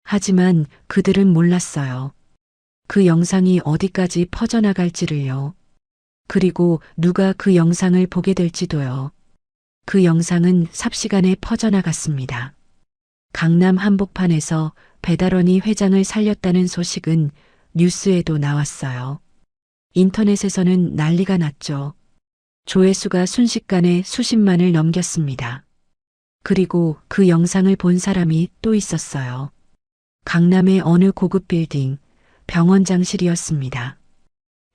하지만 그들은 몰랐어요. 그 영상이 어디까지 퍼져나갈지를요. 그리고 누가 그 영상을 보게 될지도요. 그 영상은 삽시간에 퍼져나갔습니다. 강남 한복판에서 배달원이 회장을 살렸다는 소식은 뉴스에도 나왔어요. 인터넷에서는 난리가 났죠. 조회수가 순식간에 수십만을 넘겼습니다. 그리고 그 영상을 본 사람이 또 있었어요. 강남의 어느 고급 빌딩, 병원장실이었습니다.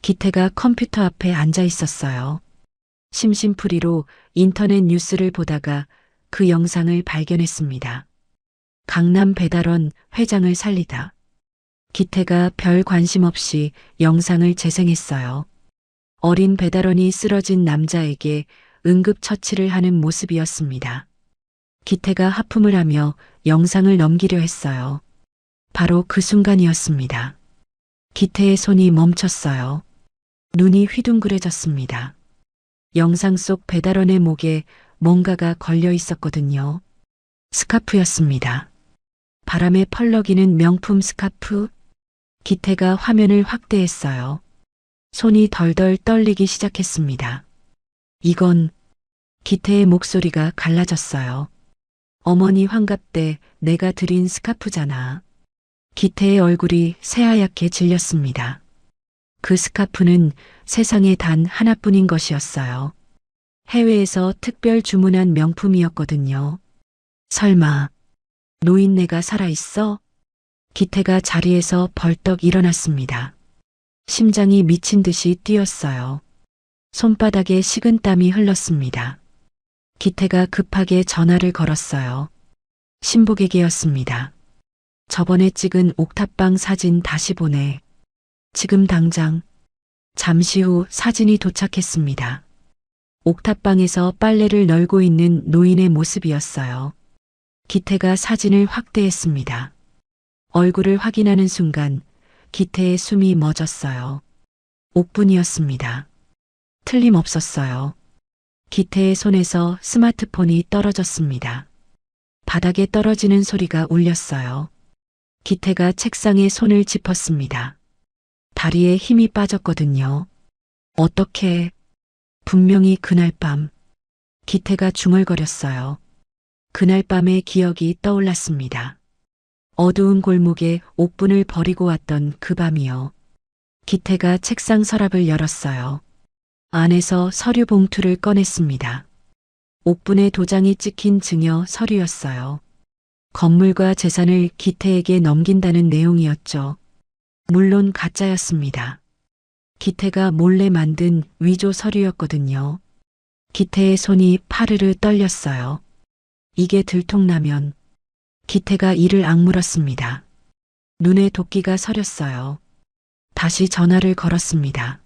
기태가 컴퓨터 앞에 앉아 있었어요. 심심풀이로 인터넷 뉴스를 보다가 그 영상을 발견했습니다. 강남 배달원 회장을 살리다. 기태가 별 관심 없이 영상을 재생했어요. 어린 배달원이 쓰러진 남자에게 응급처치를 하는 모습이었습니다. 기태가 하품을 하며 영상을 넘기려 했어요. 바로 그 순간이었습니다. 기태의 손이 멈췄어요. 눈이 휘둥그레졌습니다. 영상 속 배달원의 목에 뭔가가 걸려 있었거든요. 스카프였습니다. 바람에 펄럭이는 명품 스카프. 기태가 화면을 확대했어요. 손이 덜덜 떨리기 시작했습니다. 이건 기태의 목소리가 갈라졌어요. 어머니 환갑 때 내가 드린 스카프잖아. 기태의 얼굴이 새하얗게 질렸습니다. 그 스카프는 세상에 단 하나뿐인 것이었어요. 해외에서 특별 주문한 명품이었거든요. 설마 노인네가 살아있어? 기태가 자리에서 벌떡 일어났습니다. 심장이 미친 듯이 뛰었어요. 손바닥에 식은땀이 흘렀습니다. 기태가 급하게 전화를 걸었어요. 신복에게였습니다. 저번에 찍은 옥탑방 사진 다시 보내. 지금 당장. 잠시 후 사진이 도착했습니다. 옥탑방에서 빨래를 널고 있는 노인의 모습이었어요. 기태가 사진을 확대했습니다. 얼굴을 확인하는 순간 기태의 숨이 멎었어요. 옥분이었습니다. 틀림없었어요. 기태의 손에서 스마트폰이 떨어졌습니다. 바닥에 떨어지는 소리가 울렸어요. 기태가 책상에 손을 짚었습니다. 다리에 힘이 빠졌거든요. 어떻게? 분명히 그날 밤 기태가 중얼거렸어요. 그날 밤의 기억이 떠올랐습니다. 어두운 골목에 옥분을 버리고 왔던 그 밤이요. 기태가 책상 서랍을 열었어요. 안에서 서류 봉투를 꺼냈습니다. 옥분의 도장이 찍힌 증여 서류였어요. 건물과 재산을 기태에게 넘긴다는 내용이었죠. 물론 가짜였습니다. 기태가 몰래 만든 위조 서류였거든요. 기태의 손이 파르르 떨렸어요. 이게 들통나면 기태가 이를 악물었습니다. 눈에 도끼가 서렸어요. 다시 전화를 걸었습니다.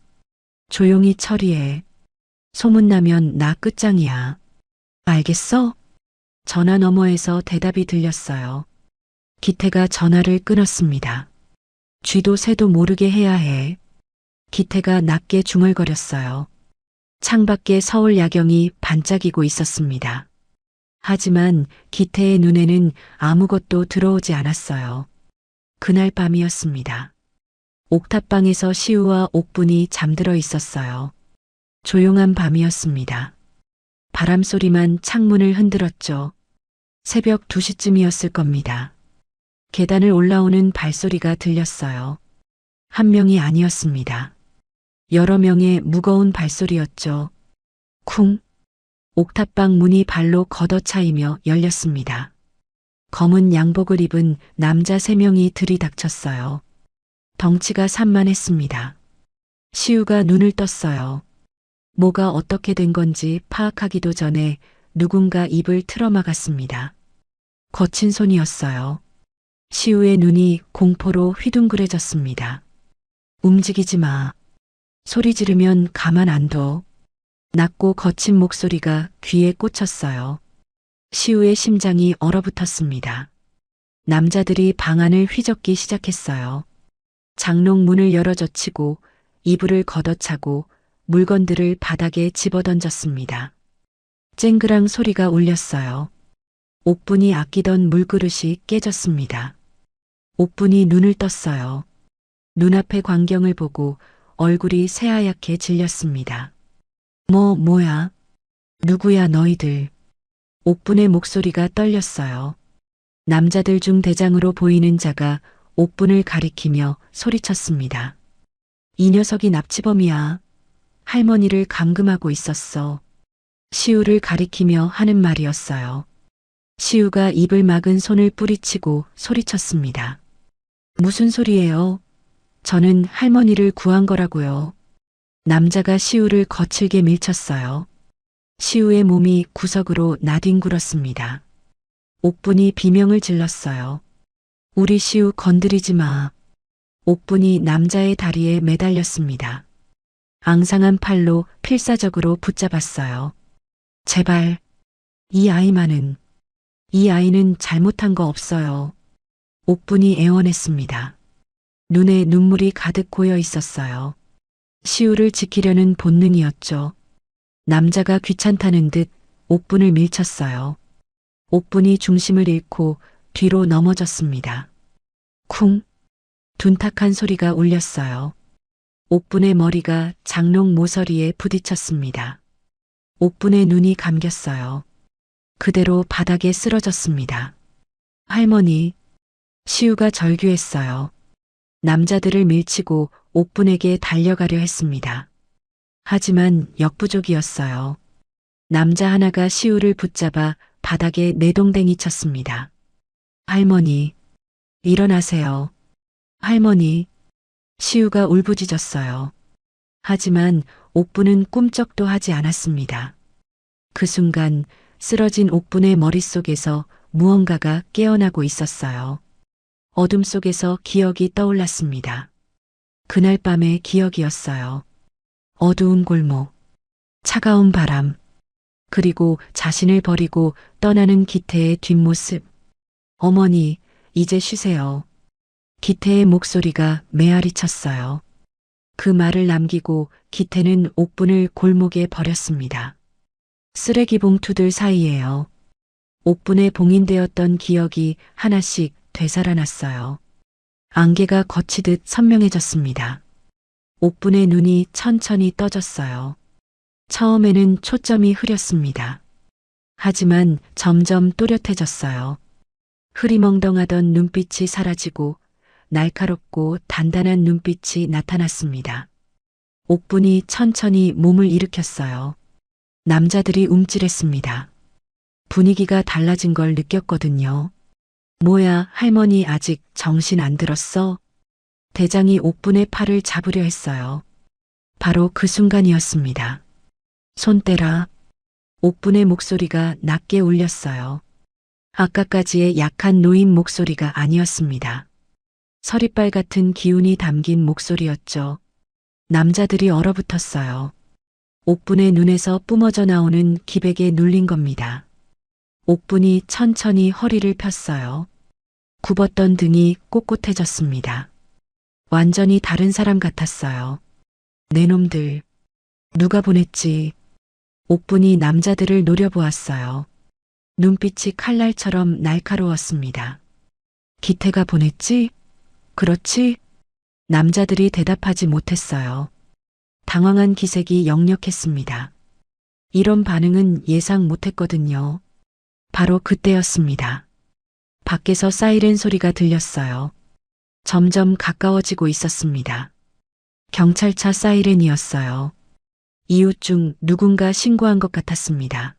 조용히 처리해. 소문나면 나 끝장이야. 알겠어? 전화 너머에서 대답이 들렸어요. 기태가 전화를 끊었습니다. 쥐도 새도 모르게 해야 해. 기태가 낮게 중얼거렸어요. 창밖에 서울 야경이 반짝이고 있었습니다. 하지만 기태의 눈에는 아무것도 들어오지 않았어요. 그날 밤이었습니다. 옥탑방에서 시우와 옥분이 잠들어 있었어요. 조용한 밤이었습니다. 바람소리만 창문을 흔들었죠. 새벽 2시쯤이었을 겁니다. 계단을 올라오는 발소리가 들렸어요. 한 명이 아니었습니다. 여러 명의 무거운 발소리였죠. 쿵! 옥탑방 문이 발로 걷어차이며 열렸습니다. 검은 양복을 입은 남자 3명이 들이닥쳤어요. 덩치가 산만했습니다. 시우가 눈을 떴어요. 뭐가 어떻게 된 건지 파악하기도 전에 누군가 입을 틀어막았습니다. 거친 손이었어요. 시우의 눈이 공포로 휘둥그레졌습니다. 움직이지 마. 소리 지르면 가만 안 둬. 낮고 거친 목소리가 귀에 꽂혔어요. 시우의 심장이 얼어붙었습니다. 남자들이 방 안을 휘젓기 시작했어요. 장롱 문을 열어젖히고 이불을 걷어차고 물건들을 바닥에 집어던졌습니다. 쨍그랑 소리가 울렸어요. 옥분이 아끼던 물그릇이 깨졌습니다. 옥분이 눈을 떴어요. 눈앞의 광경을 보고 얼굴이 새하얗게 질렸습니다. 뭐야? 누구야 너희들? 옥분의 목소리가 떨렸어요. 남자들 중 대장으로 보이는 자가 옥분을 가리키며 소리쳤습니다. 이 녀석이 납치범이야. 할머니를 감금하고 있었어. 시우를 가리키며 하는 말이었어요. 시우가 입을 막은 손을 뿌리치고 소리쳤습니다. 무슨 소리예요? 저는 할머니를 구한 거라고요. 남자가 시우를 거칠게 밀쳤어요. 시우의 몸이 구석으로 나뒹굴었습니다. 옥분이 비명을 질렀어요. 우리 시우 건드리지 마. 옥분이 남자의 다리에 매달렸습니다. 앙상한 팔로 필사적으로 붙잡았어요. 제발, 이 아이는 잘못한 거 없어요. 옥분이 애원했습니다. 눈에 눈물이 가득 고여 있었어요. 시우를 지키려는 본능이었죠. 남자가 귀찮다는 듯 옥분을 밀쳤어요. 옥분이 중심을 잃고 뒤로 넘어졌습니다. 쿵! 둔탁한 소리가 울렸어요. 옥분의 머리가 장롱 모서리에 부딪혔습니다. 옥분의 눈이 감겼어요. 그대로 바닥에 쓰러졌습니다. 할머니, 시우가 절규했어요. 남자들을 밀치고 옥분에게 달려가려 했습니다. 하지만 역부족이었어요. 남자 하나가 시우를 붙잡아 바닥에 내동댕이 쳤습니다. 할머니, 일어나세요. 할머니, 시우가 울부짖었어요. 하지만 옥분은 꿈쩍도 하지 않았습니다. 그 순간 쓰러진 옥분의 머릿속에서 무언가가 깨어나고 있었어요. 어둠 속에서 기억이 떠올랐습니다. 그날 밤의 기억이었어요. 어두운 골목, 차가운 바람, 그리고 자신을 버리고 떠나는 기태의 뒷모습. 어머니, 이제 쉬세요. 기태의 목소리가 메아리 쳤어요. 그 말을 남기고 기태는 옥분을 골목에 버렸습니다. 쓰레기 봉투들 사이에요. 옥분에 봉인되었던 기억이 하나씩 되살아났어요. 안개가 거치듯 선명해졌습니다. 옥분의 눈이 천천히 떠졌어요. 처음에는 초점이 흐렸습니다. 하지만 점점 또렷해졌어요. 흐리멍덩하던 눈빛이 사라지고 날카롭고 단단한 눈빛이 나타났습니다. 옥분이 천천히 몸을 일으켰어요. 남자들이 움찔했습니다. 분위기가 달라진 걸 느꼈거든요. 뭐야, 할머니 아직 정신 안 들었어? 대장이 옥분의 팔을 잡으려 했어요. 바로 그 순간이었습니다. 손 떼라. 옥분의 목소리가 낮게 울렸어요. 아까까지의 약한 노인 목소리가 아니었습니다. 서리빨 같은 기운이 담긴 목소리였죠. 남자들이 얼어붙었어요. 옥분의 눈에서 뿜어져 나오는 기백에 눌린 겁니다. 옥분이 천천히 허리를 폈어요. 굽었던 등이 꼿꼿해졌습니다. 완전히 다른 사람 같았어요. 내 놈들, 누가 보냈지? 옥분이 남자들을 노려보았어요. 눈빛이 칼날처럼 날카로웠습니다. 기태가 보냈지? 그렇지? 남자들이 대답하지 못했어요. 당황한 기색이 역력했습니다. 이런 반응은 예상 못했거든요. 바로 그때였습니다. 밖에서 사이렌 소리가 들렸어요. 점점 가까워지고 있었습니다. 경찰차 사이렌이었어요. 이웃 중 누군가 신고한 것 같았습니다.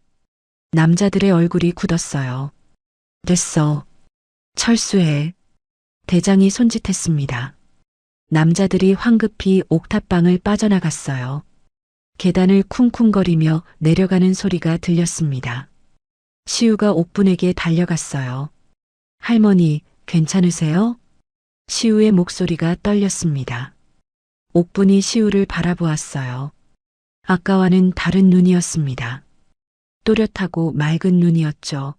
남자들의 얼굴이 굳었어요. 됐어. 철수해. 대장이 손짓했습니다. 남자들이 황급히 옥탑방을 빠져나갔어요. 계단을 쿵쿵거리며 내려가는 소리가 들렸습니다. 시우가 옥분에게 달려갔어요. 할머니, 괜찮으세요? 시우의 목소리가 떨렸습니다. 옥분이 시우를 바라보았어요. 아까와는 다른 눈이었습니다. 또렷하고 맑은 눈이었죠.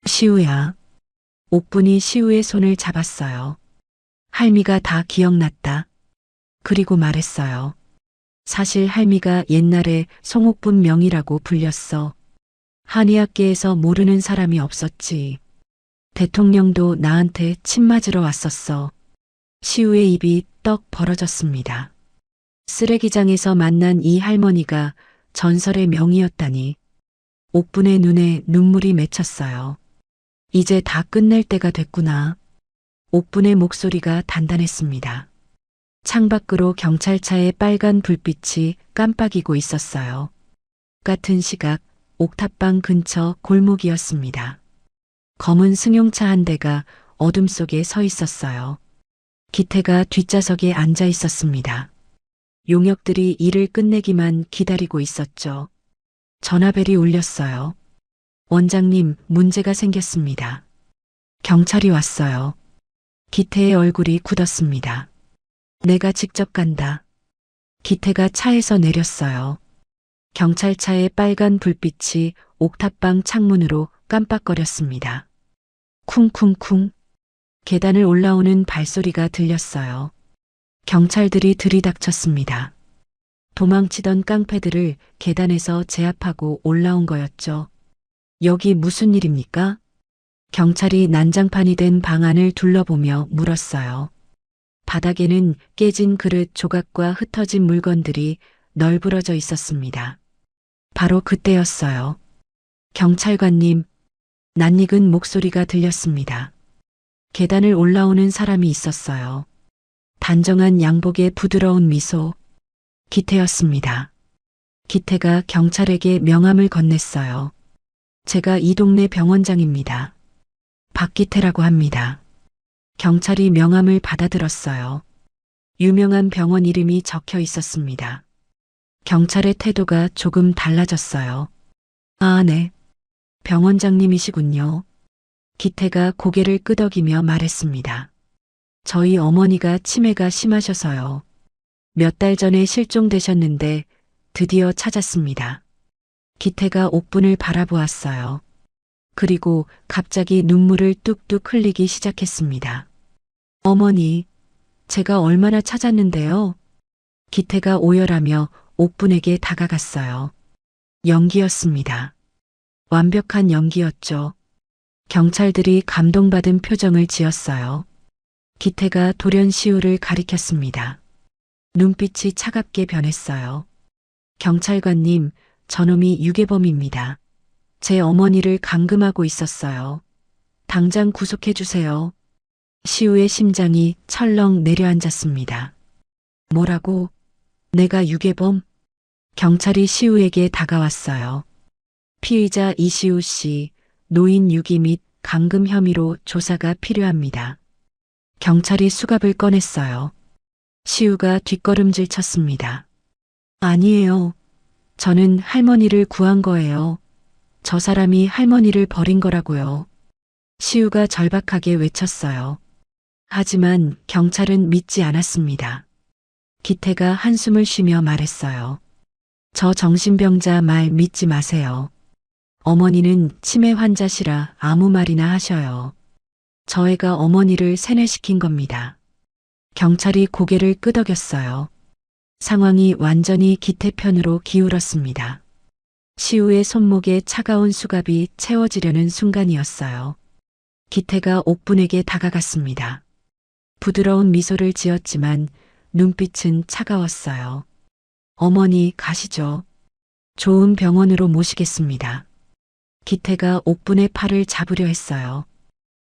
시우야. 옥분이 시우의 손을 잡았어요. 할미가 다 기억났다. 그리고 말했어요. 사실 할미가 옛날에 송옥분 명이라고 불렸어. 한의학계에서 모르는 사람이 없었지. 대통령도 나한테 침 맞으러 왔었어. 시우의 입이 떡 벌어졌습니다. 쓰레기장에서 만난 이 할머니가 전설의 명이었다니. 옥분의 눈에 눈물이 맺혔어요. 이제 다 끝낼 때가 됐구나. 옥분의 목소리가 단단했습니다. 창밖으로 경찰차의 빨간 불빛이 깜빡이고 있었어요. 같은 시각 옥탑방 근처 골목이었습니다. 검은 승용차 한 대가 어둠 속에 서 있었어요. 기태가 뒷좌석에 앉아 있었습니다. 용역들이 일을 끝내기만 기다리고 있었죠. 전화벨이 울렸어요. 원장님, 문제가 생겼습니다. 경찰이 왔어요. 기태의 얼굴이 굳었습니다. 내가 직접 간다. 기태가 차에서 내렸어요. 경찰차의 빨간 불빛이 옥탑방 창문으로 깜빡거렸습니다. 쿵쿵쿵. 계단을 올라오는 발소리가 들렸어요. 경찰들이 들이닥쳤습니다. 도망치던 깡패들을 계단에서 제압하고 올라온 거였죠. 여기 무슨 일입니까? 경찰이 난장판이 된 방 안을 둘러보며 물었어요. 바닥에는 깨진 그릇 조각과 흩어진 물건들이 널브러져 있었습니다. 바로 그때였어요. 경찰관님, 낯익은 목소리가 들렸습니다. 계단을 올라오는 사람이 있었어요. 단정한 양복에 부드러운 미소. 기태였습니다. 기태가 경찰에게 명함을 건넸어요. 제가 이 동네 병원장입니다. 박기태라고 합니다. 경찰이 명함을 받아들었어요. 유명한 병원 이름이 적혀 있었습니다. 경찰의 태도가 조금 달라졌어요. 아, 네. 병원장님이시군요. 기태가 고개를 끄덕이며 말했습니다. 저희 어머니가 치매가 심하셔서요. 몇 달 전에 실종되셨는데 드디어 찾았습니다. 기태가 옥분을 바라보았어요. 그리고 갑자기 눈물을 뚝뚝 흘리기 시작했습니다. 어머니, 제가 얼마나 찾았는데요. 기태가 오열하며 옥분에게 다가갔어요. 연기였습니다. 완벽한 연기였죠. 경찰들이 감동받은 표정을 지었어요. 기태가 돌연 시우를 가리켰습니다. 눈빛이 차갑게 변했어요. 경찰관님, 저놈이 유괴범입니다. 제 어머니를 감금하고 있었어요. 당장 구속해 주세요. 시우의 심장이 철렁 내려앉았습니다. 뭐라고? 내가 유괴범? 경찰이 시우에게 다가왔어요. 피의자 이시우 씨, 노인 유기 및 감금 혐의로 조사가 필요합니다. 경찰이 수갑을 꺼냈어요. 시우가 뒷걸음질 쳤습니다. 아니에요. 저는 할머니를 구한 거예요. 저 사람이 할머니를 버린 거라고요. 시우가 절박하게 외쳤어요. 하지만 경찰은 믿지 않았습니다. 기태가 한숨을 쉬며 말했어요. 저 정신병자 말 믿지 마세요. 어머니는 치매 환자시라 아무 말이나 하셔요. 저 애가 어머니를 세뇌시킨 겁니다. 경찰이 고개를 끄덕였어요. 상황이 완전히 기태 편으로 기울었습니다. 시우의 손목에 차가운 수갑이 채워지려는 순간이었어요. 기태가 옥분에게 다가갔습니다. 부드러운 미소를 지었지만 눈빛은 차가웠어요. 어머니 가시죠. 좋은 병원으로 모시겠습니다. 기태가 옥분의 팔을 잡으려 했어요.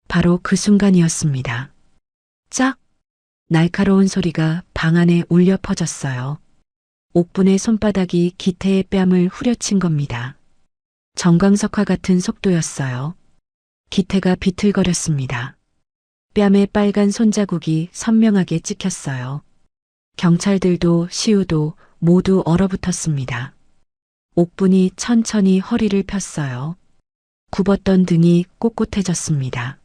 바로 그 순간이었습니다. 짝! 날카로운 소리가 방 안에 울려 퍼졌어요. 옥분의 손바닥이 기태의 뺨을 후려친 겁니다. 정광석화 같은 속도였어요. 기태가 비틀거렸습니다. 뺨에 빨간 손자국이 선명하게 찍혔어요. 경찰들도 시우도 모두 얼어붙었습니다. 옥분이 천천히 허리를 폈어요. 굽었던 등이 꼿꼿해졌습니다.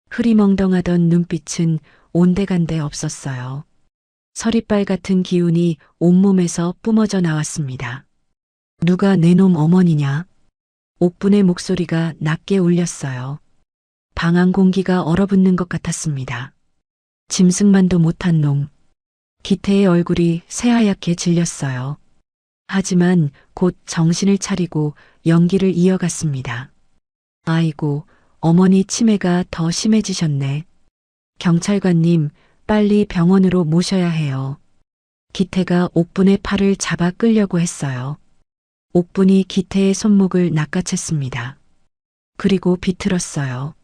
흐리멍덩하던 눈빛은 온데간데 없었어요. 서리빨 같은 기운이 온몸에서 뿜어져 나왔습니다. 누가 내 놈 어머니냐? 옥분의 목소리가 낮게 울렸어요. 방 안 공기가 얼어붙는 것 같았습니다. 짐승만도 못한 놈. 기태의 얼굴이 새하얗게 질렸어요. 하지만 곧 정신을 차리고 연기를 이어갔습니다. 아이고, 어머니 치매가 더 심해지셨네. 경찰관님, 빨리 병원으로 모셔야 해요. 기태가 옥분의 팔을 잡아 끌려고 했어요. 옥분이 기태의 손목을 낚아챘습니다. 그리고 비틀었어요.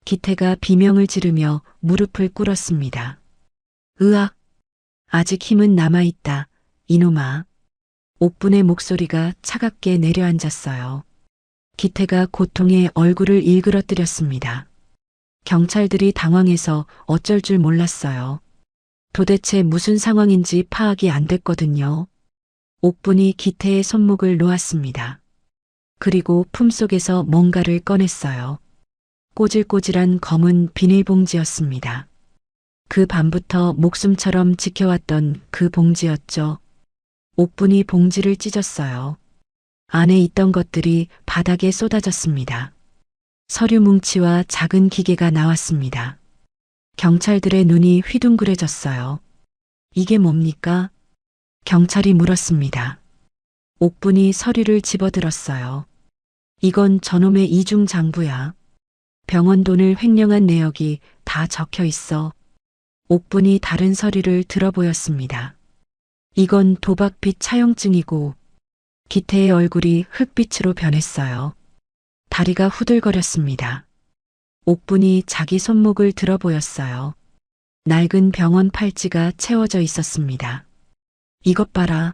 기태가 비명을 지르며 무릎을 꿇었습니다. 으악! 아직 힘은 남아있다, 이놈아. 옥분의 목소리가 차갑게 내려앉았어요. 기태가 고통에 얼굴을 일그러뜨렸습니다. 경찰들이 당황해서 어쩔 줄 몰랐어요. 도대체 무슨 상황인지 파악이 안 됐거든요. 옥분이 기태의 손목을 놓았습니다. 그리고 품속에서 뭔가를 꺼냈어요. 꼬질꼬질한 검은 비닐봉지였습니다. 그 밤부터 목숨처럼 지켜왔던 그 봉지였죠. 옥분이 봉지를 찢었어요. 안에 있던 것들이 바닥에 쏟아졌습니다. 서류 뭉치와 작은 기계가 나왔습니다. 경찰들의 눈이 휘둥그레졌어요. 이게 뭡니까? 경찰이 물었습니다. 옥분이 서류를 집어들었어요. 이건 저놈의 이중장부야. 병원 돈을 횡령한 내역이 다 적혀 있어. 옥분이 다른 서류를 들어보였습니다. 이건 도박빚 차용증이고. 기태의 얼굴이 흙빛으로 변했어요. 다리가 후들거렸습니다. 옥분이 자기 손목을 들어보였어요. 낡은 병원 팔찌가 채워져 있었습니다. 이것 봐라.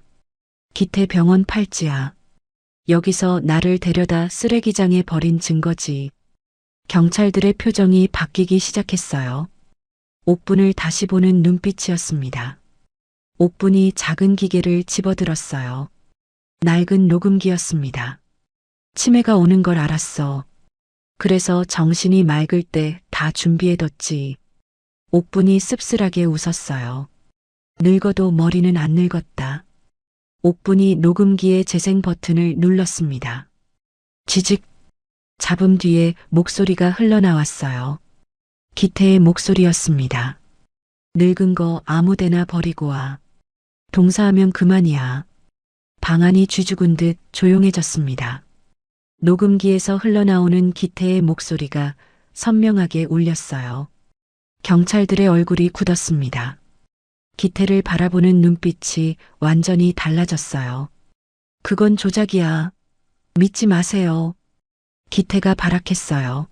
기태 병원 팔찌야. 여기서 나를 데려다 쓰레기장에 버린 증거지. 경찰들의 표정이 바뀌기 시작했어요. 옥분을 다시 보는 눈빛이었습니다. 옥분이 작은 기계를 집어들었어요. 낡은 녹음기였습니다. 치매가 오는 걸 알았어. 그래서 정신이 맑을 때 다 준비해뒀지. 옥분이 씁쓸하게 웃었어요. 늙어도 머리는 안 늙었다. 옥분이 녹음기의 재생 버튼을 눌렀습니다. 지직. 잡음 뒤에 목소리가 흘러나왔어요. 기태의 목소리였습니다. 늙은 거 아무데나 버리고 와. 동사하면 그만이야. 방안이 쥐죽은 듯 조용해졌습니다. 녹음기에서 흘러나오는 기태의 목소리가 선명하게 울렸어요. 경찰들의 얼굴이 굳었습니다. 기태를 바라보는 눈빛이 완전히 달라졌어요. 그건 조작이야. 믿지 마세요. 기태가 발악했어요.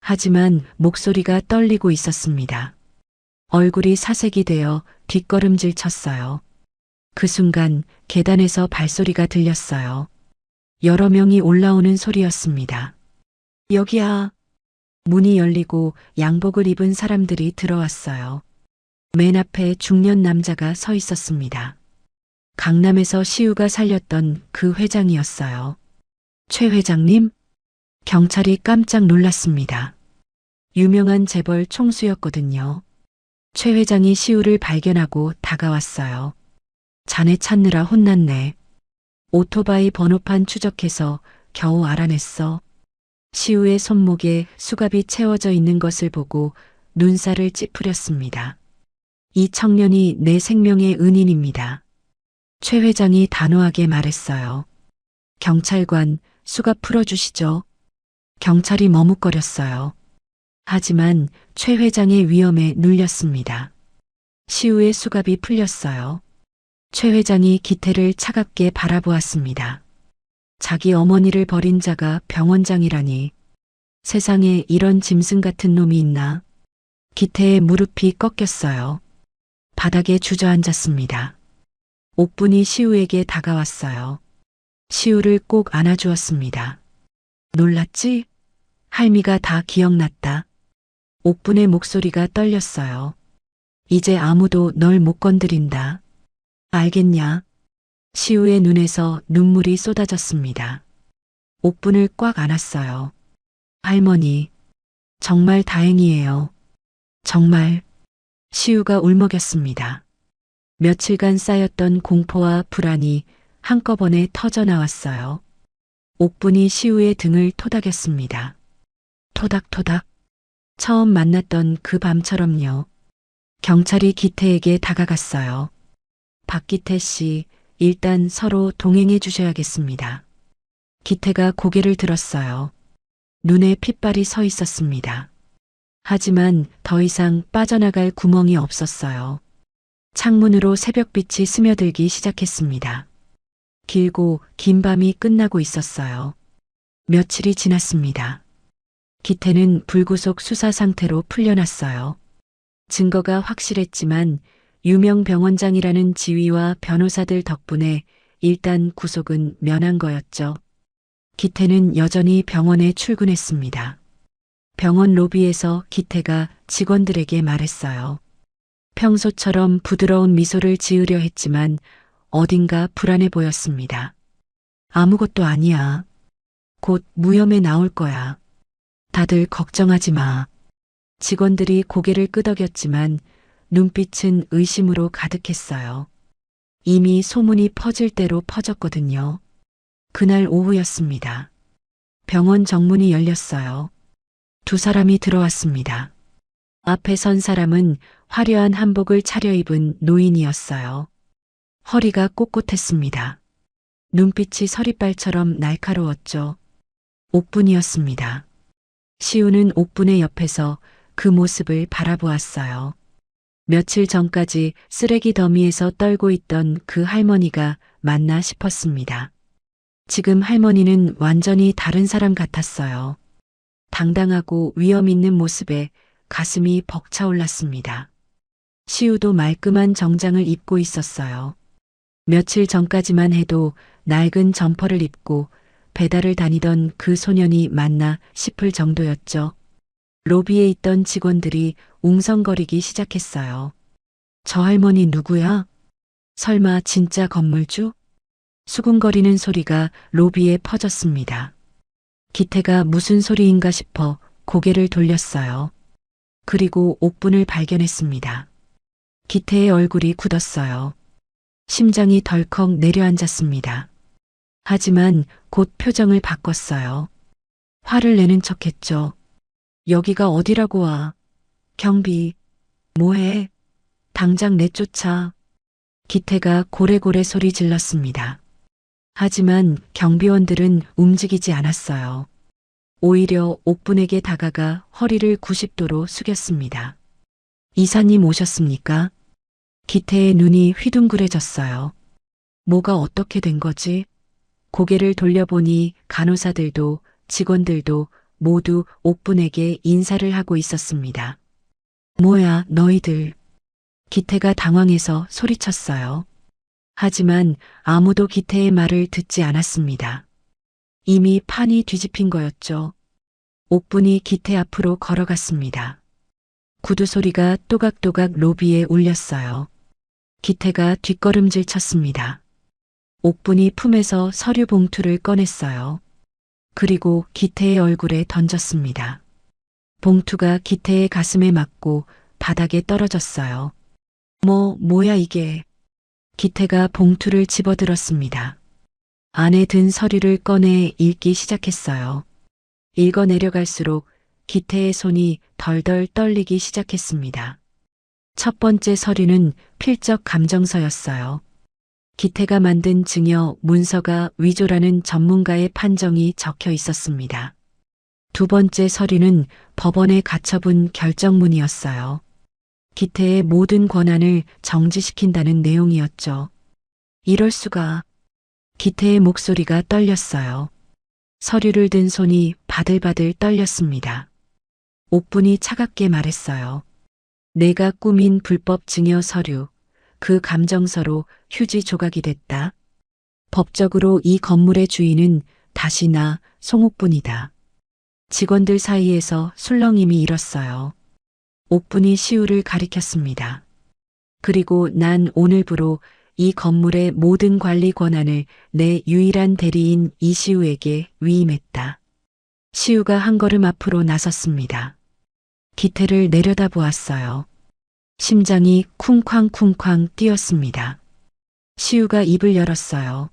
하지만 목소리가 떨리고 있었습니다. 얼굴이 사색이 되어 뒷걸음질 쳤어요. 그 순간 계단에서 발소리가 들렸어요. 여러 명이 올라오는 소리였습니다. 여기야. 문이 열리고 양복을 입은 사람들이 들어왔어요. 맨 앞에 중년 남자가 서 있었습니다. 강남에서 시우가 살렸던 그 회장이었어요. 최 회장님? 경찰이 깜짝 놀랐습니다. 유명한 재벌 총수였거든요. 최 회장이 시우를 발견하고 다가왔어요. 자네 찾느라 혼났네. 오토바이 번호판 추적해서 겨우 알아냈어. 시우의 손목에 수갑이 채워져 있는 것을 보고 눈살을 찌푸렸습니다. 이 청년이 내 생명의 은인입니다. 최 회장이 단호하게 말했어요. 경찰관, 수갑 풀어주시죠. 경찰이 머뭇거렸어요. 하지만 최 회장의 위험에 눌렸습니다. 시우의 수갑이 풀렸어요. 최 회장이 기태를 차갑게 바라보았습니다. 자기 어머니를 버린 자가 병원장이라니. 세상에 이런 짐승 같은 놈이 있나. 기태의 무릎이 꺾였어요. 바닥에 주저앉았습니다. 옥분이 시우에게 다가왔어요. 시우를 꼭 안아주었습니다. 놀랐지? 할미가 다 기억났다. 옥분의 목소리가 떨렸어요. 이제 아무도 널 못 건드린다. 알겠냐? 시우의 눈에서 눈물이 쏟아졌습니다. 옥분을 꽉 안았어요. 할머니, 정말 다행이에요. 정말. 시우가 울먹였습니다. 며칠간 쌓였던 공포와 불안이 한꺼번에 터져 나왔어요. 옥분이 시우의 등을 토닥였습니다. 토닥토닥. 처음 만났던 그 밤처럼요. 경찰이 기태에게 다가갔어요. 박기태 씨, 일단 서로 동행해 주셔야겠습니다. 기태가 고개를 들었어요. 눈에 핏발이 서 있었습니다. 하지만 더 이상 빠져나갈 구멍이 없었어요. 창문으로 새벽빛이 스며들기 시작했습니다. 길고 긴 밤이 끝나고 있었어요. 며칠이 지났습니다. 기태는 불구속 수사 상태로 풀려났어요. 증거가 확실했지만 유명 병원장이라는 지위와 변호사들 덕분에 일단 구속은 면한 거였죠. 기태는 여전히 병원에 출근했습니다. 병원 로비에서 기태가 직원들에게 말했어요. 평소처럼 부드러운 미소를 지으려 했지만 어딘가 불안해 보였습니다. 아무것도 아니야. 곧 무혐의 나올 거야. 다들 걱정하지 마. 직원들이 고개를 끄덕였지만 눈빛은 의심으로 가득했어요. 이미 소문이 퍼질 대로 퍼졌거든요. 그날 오후였습니다. 병원 정문이 열렸어요. 두 사람이 들어왔습니다. 앞에 선 사람은 화려한 한복을 차려입은 노인이었어요. 허리가 꼿꼿했습니다. 눈빛이 서리빨처럼 날카로웠죠. 옥분이었습니다. 시우는 옥분의 옆에서 그 모습을 바라보았어요. 며칠 전까지 쓰레기 더미에서 떨고 있던 그 할머니가 맞나 싶었습니다. 지금 할머니는 완전히 다른 사람 같았어요. 당당하고 위험 있는 모습에 가슴이 벅차올랐습니다. 시우도 말끔한 정장을 입고 있었어요. 며칠 전까지만 해도 낡은 점퍼를 입고 배달을 다니던 그 소년이 맞나 싶을 정도였죠. 로비에 있던 직원들이 웅성거리기 시작했어요. 저 할머니 누구야? 설마 진짜 건물주? 수군거리는 소리가 로비에 퍼졌습니다. 기태가 무슨 소리인가 싶어 고개를 돌렸어요. 그리고 옥분을 발견했습니다. 기태의 얼굴이 굳었어요. 심장이 덜컥 내려앉았습니다. 하지만 곧 표정을 바꿨어요. 화를 내는 척했죠. 여기가 어디라고 와. 경비. 뭐해? 당장 내쫓아. 기태가 고래고래 소리 질렀습니다. 하지만 경비원들은 움직이지 않았어요. 오히려 옥분에게 다가가 허리를 90도로 숙였습니다. 이사님 오셨습니까? 기태의 눈이 휘둥그레졌어요. 뭐가 어떻게 된 거지? 고개를 돌려보니 간호사들도 직원들도 모두 옥분에게 인사를 하고 있었습니다. 뭐야, 너희들. 기태가 당황해서 소리쳤어요. 하지만 아무도 기태의 말을 듣지 않았습니다. 이미 판이 뒤집힌 거였죠. 옥분이 기태 앞으로 걸어갔습니다. 구두 소리가 또각또각 로비에 울렸어요. 기태가 뒷걸음질 쳤습니다. 옥분이 품에서 서류 봉투를 꺼냈어요. 그리고 기태의 얼굴에 던졌습니다. 봉투가 기태의 가슴에 맞고 바닥에 떨어졌어요. 뭐야 이게. 기태가 봉투를 집어들었습니다. 안에 든 서류를 꺼내 읽기 시작했어요. 읽어 내려갈수록 기태의 손이 덜덜 떨리기 시작했습니다. 첫 번째 서류는 필적 감정서였어요. 기태가 만든 증여 문서가 위조라는 전문가의 판정이 적혀 있었습니다. 두 번째 서류는 법원에 가처분 결정문이었어요. 기태의 모든 권한을 정지시킨다는 내용이었죠. 이럴 수가. 기태의 목소리가 떨렸어요. 서류를 든 손이 바들바들 떨렸습니다. 옥분이 차갑게 말했어요. 내가 꾸민 불법 증여 서류, 그 감정서로 휴지 조각이 됐다. 법적으로 이 건물의 주인은 다시 나 송옥분이다. 직원들 사이에서 술렁임이 일었어요. 옥분이 시우를 가리켰습니다. 그리고 난 오늘부로 이 건물의 모든 관리 권한을 내 유일한 대리인 이시우에게 위임했다. 시우가 한 걸음 앞으로 나섰습니다. 기태를 내려다보았어요. 심장이 쿵쾅쿵쾅 뛰었습니다. 시우가 입을 열었어요.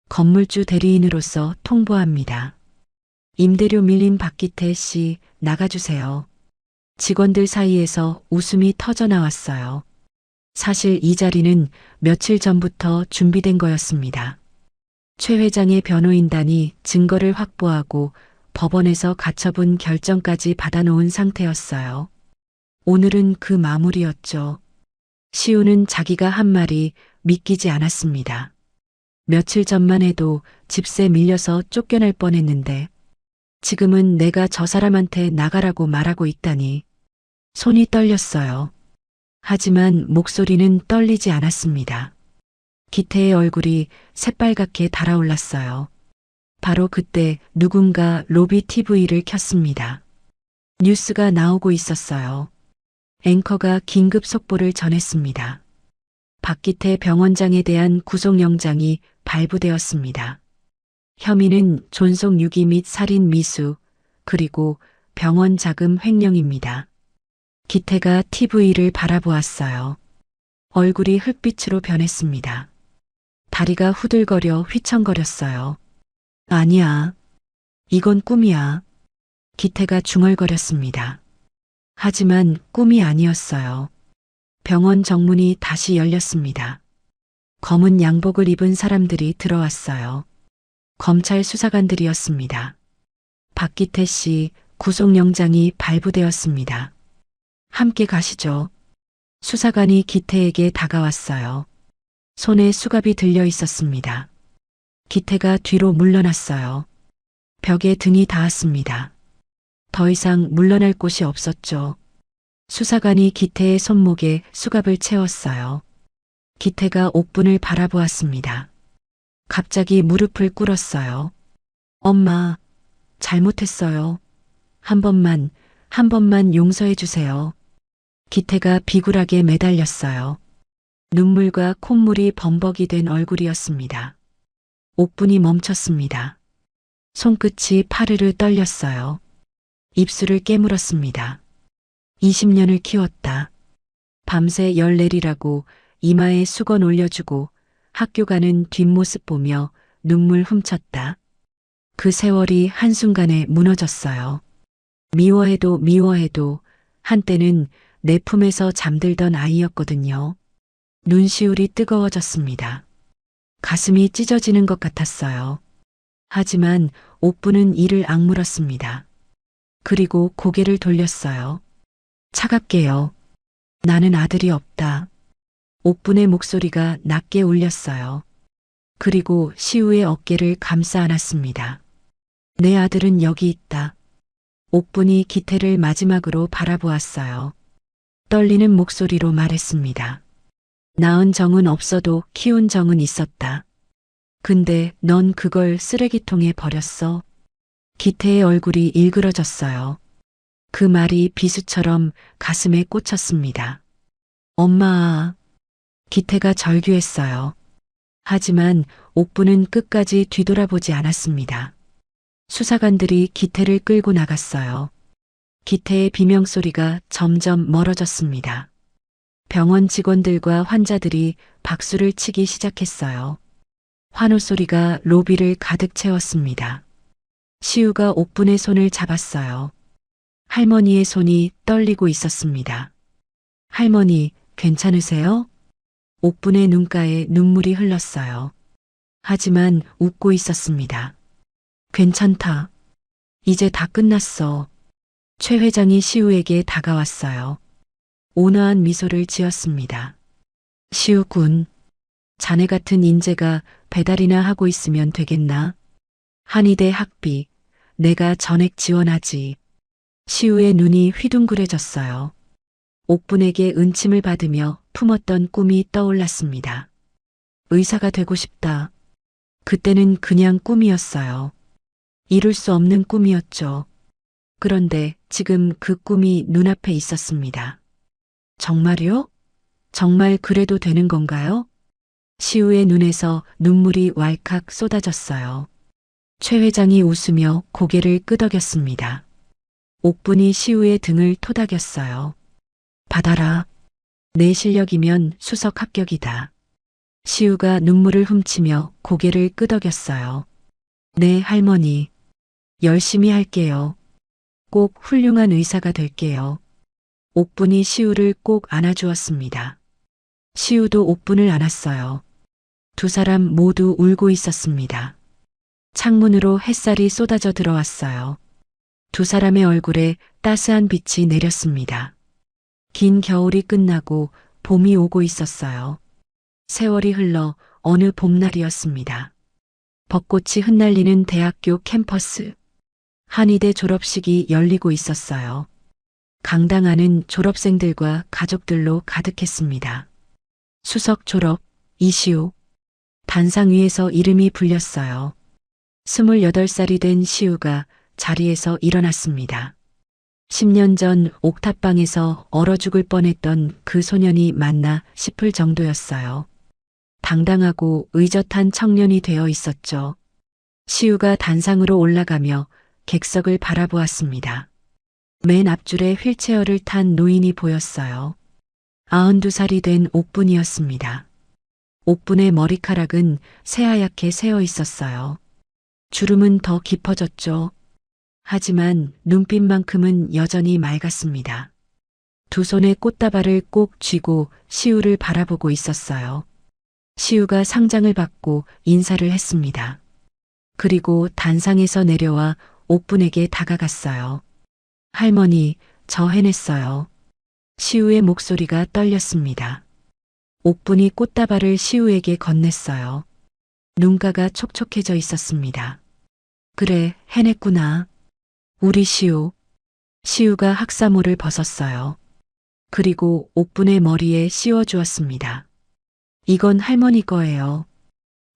건물주 대리인으로서 통보합니다. 임대료 밀린 박기태 씨 나가주세요. 직원들 사이에서 웃음이 터져 나왔어요. 사실 이 자리는 며칠 전부터 준비된 거였습니다. 최 회장의 변호인단이 증거를 확보하고 법원에서 가처분 결정까지 받아놓은 상태였어요. 오늘은 그 마무리였죠. 시우는 자기가 한 말이 믿기지 않았습니다. 며칠 전만 해도 집세 밀려서 쫓겨날 뻔했는데 지금은 내가 저 사람한테 나가라고 말하고 있다니. 손이 떨렸어요. 하지만 목소리는 떨리지 않았습니다. 기태의 얼굴이 새빨갛게 달아올랐어요. 바로 그때 누군가 로비 TV를 켰습니다. 뉴스가 나오고 있었어요. 앵커가 긴급 속보를 전했습니다. 박기태 병원장에 대한 구속영장이 발부되었습니다. 혐의는 존속 유기 및 살인 미수, 그리고 병원 자금 횡령입니다. 기태가 TV를 바라보았어요. 얼굴이 흙빛으로 변했습니다. 다리가 후들거려 휘청거렸어요. 아니야. 이건 꿈이야. 기태가 중얼거렸습니다. 하지만 꿈이 아니었어요. 병원 정문이 다시 열렸습니다. 검은 양복을 입은 사람들이 들어왔어요. 검찰 수사관들이었습니다. 박기태 씨 구속영장이 발부되었습니다. 함께 가시죠. 수사관이 기태에게 다가왔어요. 손에 수갑이 들려 있었습니다. 기태가 뒤로 물러났어요. 벽에 등이 닿았습니다. 더 이상 물러날 곳이 없었죠. 수사관이 기태의 손목에 수갑을 채웠어요. 기태가 옥분을 바라보았습니다. 갑자기 무릎을 꿇었어요. 엄마, 잘못했어요. 한 번만 용서해 주세요. 기태가 비굴하게 매달렸어요. 눈물과 콧물이 범벅이 된 얼굴이었습니다. 옥분이 멈췄습니다. 손끝이 파르르 떨렸어요. 입술을 깨물었습니다. 20년을 키웠다. 밤새 열 내리라고 이마에 수건 올려주고 학교 가는 뒷모습 보며 눈물 훔쳤다. 그 세월이 한순간에 무너졌어요. 미워해도 한때는 내 품에서 잠들던 아이였거든요. 눈시울이 뜨거워졌습니다. 가슴이 찢어지는 것 같았어요. 하지만 옥분은 이를 악물었습니다. 그리고 고개를 돌렸어요. 차갑게요. 나는 아들이 없다. 옥분의 목소리가 낮게 울렸어요. 그리고 시우의 어깨를 감싸 안았습니다. 내 아들은 여기 있다. 옥분이 기태를 마지막으로 바라보았어요. 떨리는 목소리로 말했습니다. 낳은 정은 없어도 키운 정은 있었다. 근데 넌 그걸 쓰레기통에 버렸어. 기태의 얼굴이 일그러졌어요. 그 말이 비수처럼 가슴에 꽂혔습니다. 엄마. 기태가 절규했어요. 하지만 옥분은 끝까지 뒤돌아보지 않았습니다. 수사관들이 기태를 끌고 나갔어요. 기태의 비명소리가 점점 멀어졌습니다. 병원 직원들과 환자들이 박수를 치기 시작했어요. 환호 소리가 로비를 가득 채웠습니다. 시우가 옥분의 손을 잡았어요. 할머니의 손이 떨리고 있었습니다. 할머니, 괜찮으세요? 옥분의 눈가에 눈물이 흘렀어요. 하지만 웃고 있었습니다. 괜찮다. 이제 다 끝났어. 최 회장이 시우에게 다가왔어요. 온화한 미소를 지었습니다. 시우 군, 자네 같은 인재가 배달이나 하고 있으면 되겠나? 한의대 학비, 내가 전액 지원하지. 시우의 눈이 휘둥그레졌어요. 옥분에게 은침을 받으며 품었던 꿈이 떠올랐습니다. 의사가 되고 싶다. 그때는 그냥 꿈이었어요. 이룰 수 없는 꿈이었죠. 그런데 지금 그 꿈이 눈앞에 있었습니다. 정말요? 정말 그래도 되는 건가요? 시우의 눈에서 눈물이 왈칵 쏟아졌어요. 최 회장이 웃으며 고개를 끄덕였습니다. 옥분이 시우의 등을 토닥였어요. 받아라. 내 실력이면 수석 합격이다. 시우가 눈물을 훔치며 고개를 끄덕였어요. 네, 할머니. 열심히 할게요. 꼭 훌륭한 의사가 될게요. 옥분이 시우를 꼭 안아주었습니다. 시우도 옥분을 안았어요. 두 사람 모두 울고 있었습니다. 창문으로 햇살이 쏟아져 들어왔어요. 두 사람의 얼굴에 따스한 빛이 내렸습니다. 긴 겨울이 끝나고 봄이 오고 있었어요. 세월이 흘러 어느 봄날이었습니다. 벚꽃이 흩날리는 대학교 캠퍼스. 한의대 졸업식이 열리고 있었어요. 강당 안은 졸업생들과 가족들로 가득했습니다. 수석 졸업, 이시우. 단상 위에서 이름이 불렸어요. 28살이 된 시우가 자리에서 일어났습니다. 10년 전 옥탑방에서 얼어 죽을 뻔했던 그 소년이 맞나 싶을 정도였어요. 당당하고 의젓한 청년이 되어 있었죠. 시우가 단상으로 올라가며 객석을 바라보았습니다. 맨 앞줄에 휠체어를 탄 노인이 보였어요. 92살이 된 옥분이었습니다. 옥분의 머리카락은 새하얗게 새어 있었어요. 주름은 더 깊어졌죠. 하지만 눈빛만큼은 여전히 맑았습니다. 두 손에 꽃다발을 꼭 쥐고 시우를 바라보고 있었어요. 시우가 상장을 받고 인사를 했습니다. 그리고 단상에서 내려와 옥분에게 다가갔어요. 할머니, 저 해냈어요. 시우의 목소리가 떨렸습니다. 옥분이 꽃다발을 시우에게 건넸어요. 눈가가 촉촉해져 있었습니다. 그래, 해냈구나. 우리 시우. 시우가 학사모를 벗었어요. 그리고 옥분의 머리에 씌워주었습니다. 이건 할머니 거예요.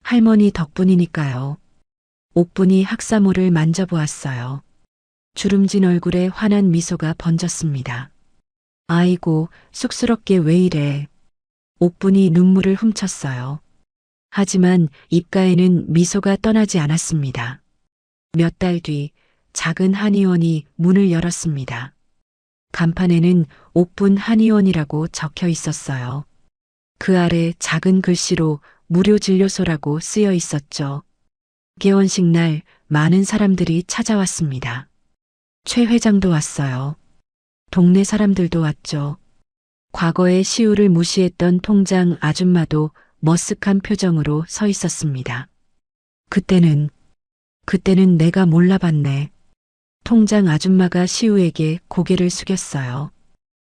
할머니 덕분이니까요. 옥분이 학사모를 만져보았어요. 주름진 얼굴에 환한 미소가 번졌습니다. 아이고, 쑥스럽게 왜 이래. 옥분이 눈물을 훔쳤어요. 하지만 입가에는 미소가 떠나지 않았습니다. 몇 달 뒤 작은 한의원이 문을 열었습니다. 간판에는 옥분 한의원이라고 적혀 있었어요. 그 아래 작은 글씨로 무료 진료소라고 쓰여 있었죠. 개원식 날 많은 사람들이 찾아왔습니다. 최 회장도 왔어요. 동네 사람들도 왔죠. 과거에 시우를 무시했던 통장 아줌마도 머쓱한 표정으로 서 있었습니다. 그때는 내가 몰라봤네. 통장 아줌마가 시우에게 고개를 숙였어요.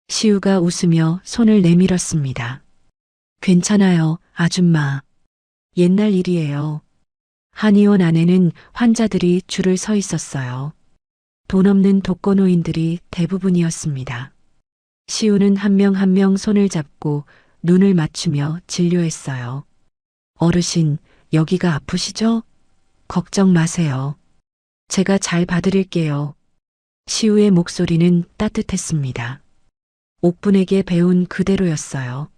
시우가 웃으며 손을 내밀었습니다. 괜찮아요, 아줌마. 옛날 일이에요. 한의원 안에는 환자들이 줄을 서 있었어요. 돈 없는 독거노인들이 대부분이었습니다. 시우는 한 명 한 명 손을 잡고 눈을 맞추며 진료했어요. 어르신, 여기가 아프시죠? 걱정 마세요. 제가 잘 봐드릴게요. 시우의 목소리는 따뜻했습니다. 옥분에게 배운 그대로였어요.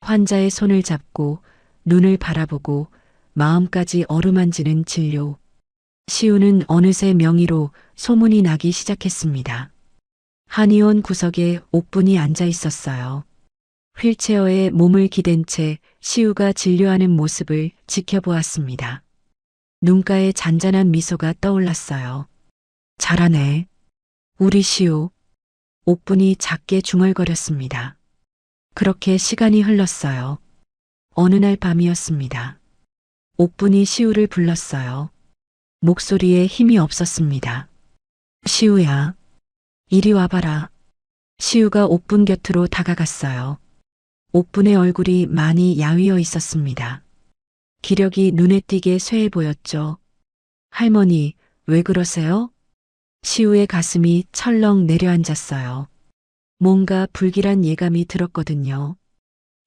환자의 손을 잡고 눈을 바라보고 마음까지 어루만지는 진료. 시우는 어느새 명의로 소문이 나기 시작했습니다. 한의원 구석에 옥분이 앉아 있었어요. 휠체어에 몸을 기댄 채 시우가 진료하는 모습을 지켜보았습니다. 눈가에 잔잔한 미소가 떠올랐어요. 잘하네. 우리 시우. 옥분이 작게 중얼거렸습니다. 그렇게 시간이 흘렀어요. 어느 날 밤이었습니다. 옥분이 시우를 불렀어요. 목소리에 힘이 없었습니다. 시우야, 이리 와봐라. 시우가 옥분 곁으로 다가갔어요. 옥분의 얼굴이 많이 야위어 있었습니다. 기력이 눈에 띄게 쇠해 보였죠. 할머니, 왜 그러세요? 시우의 가슴이 철렁 내려앉았어요. 뭔가 불길한 예감이 들었거든요.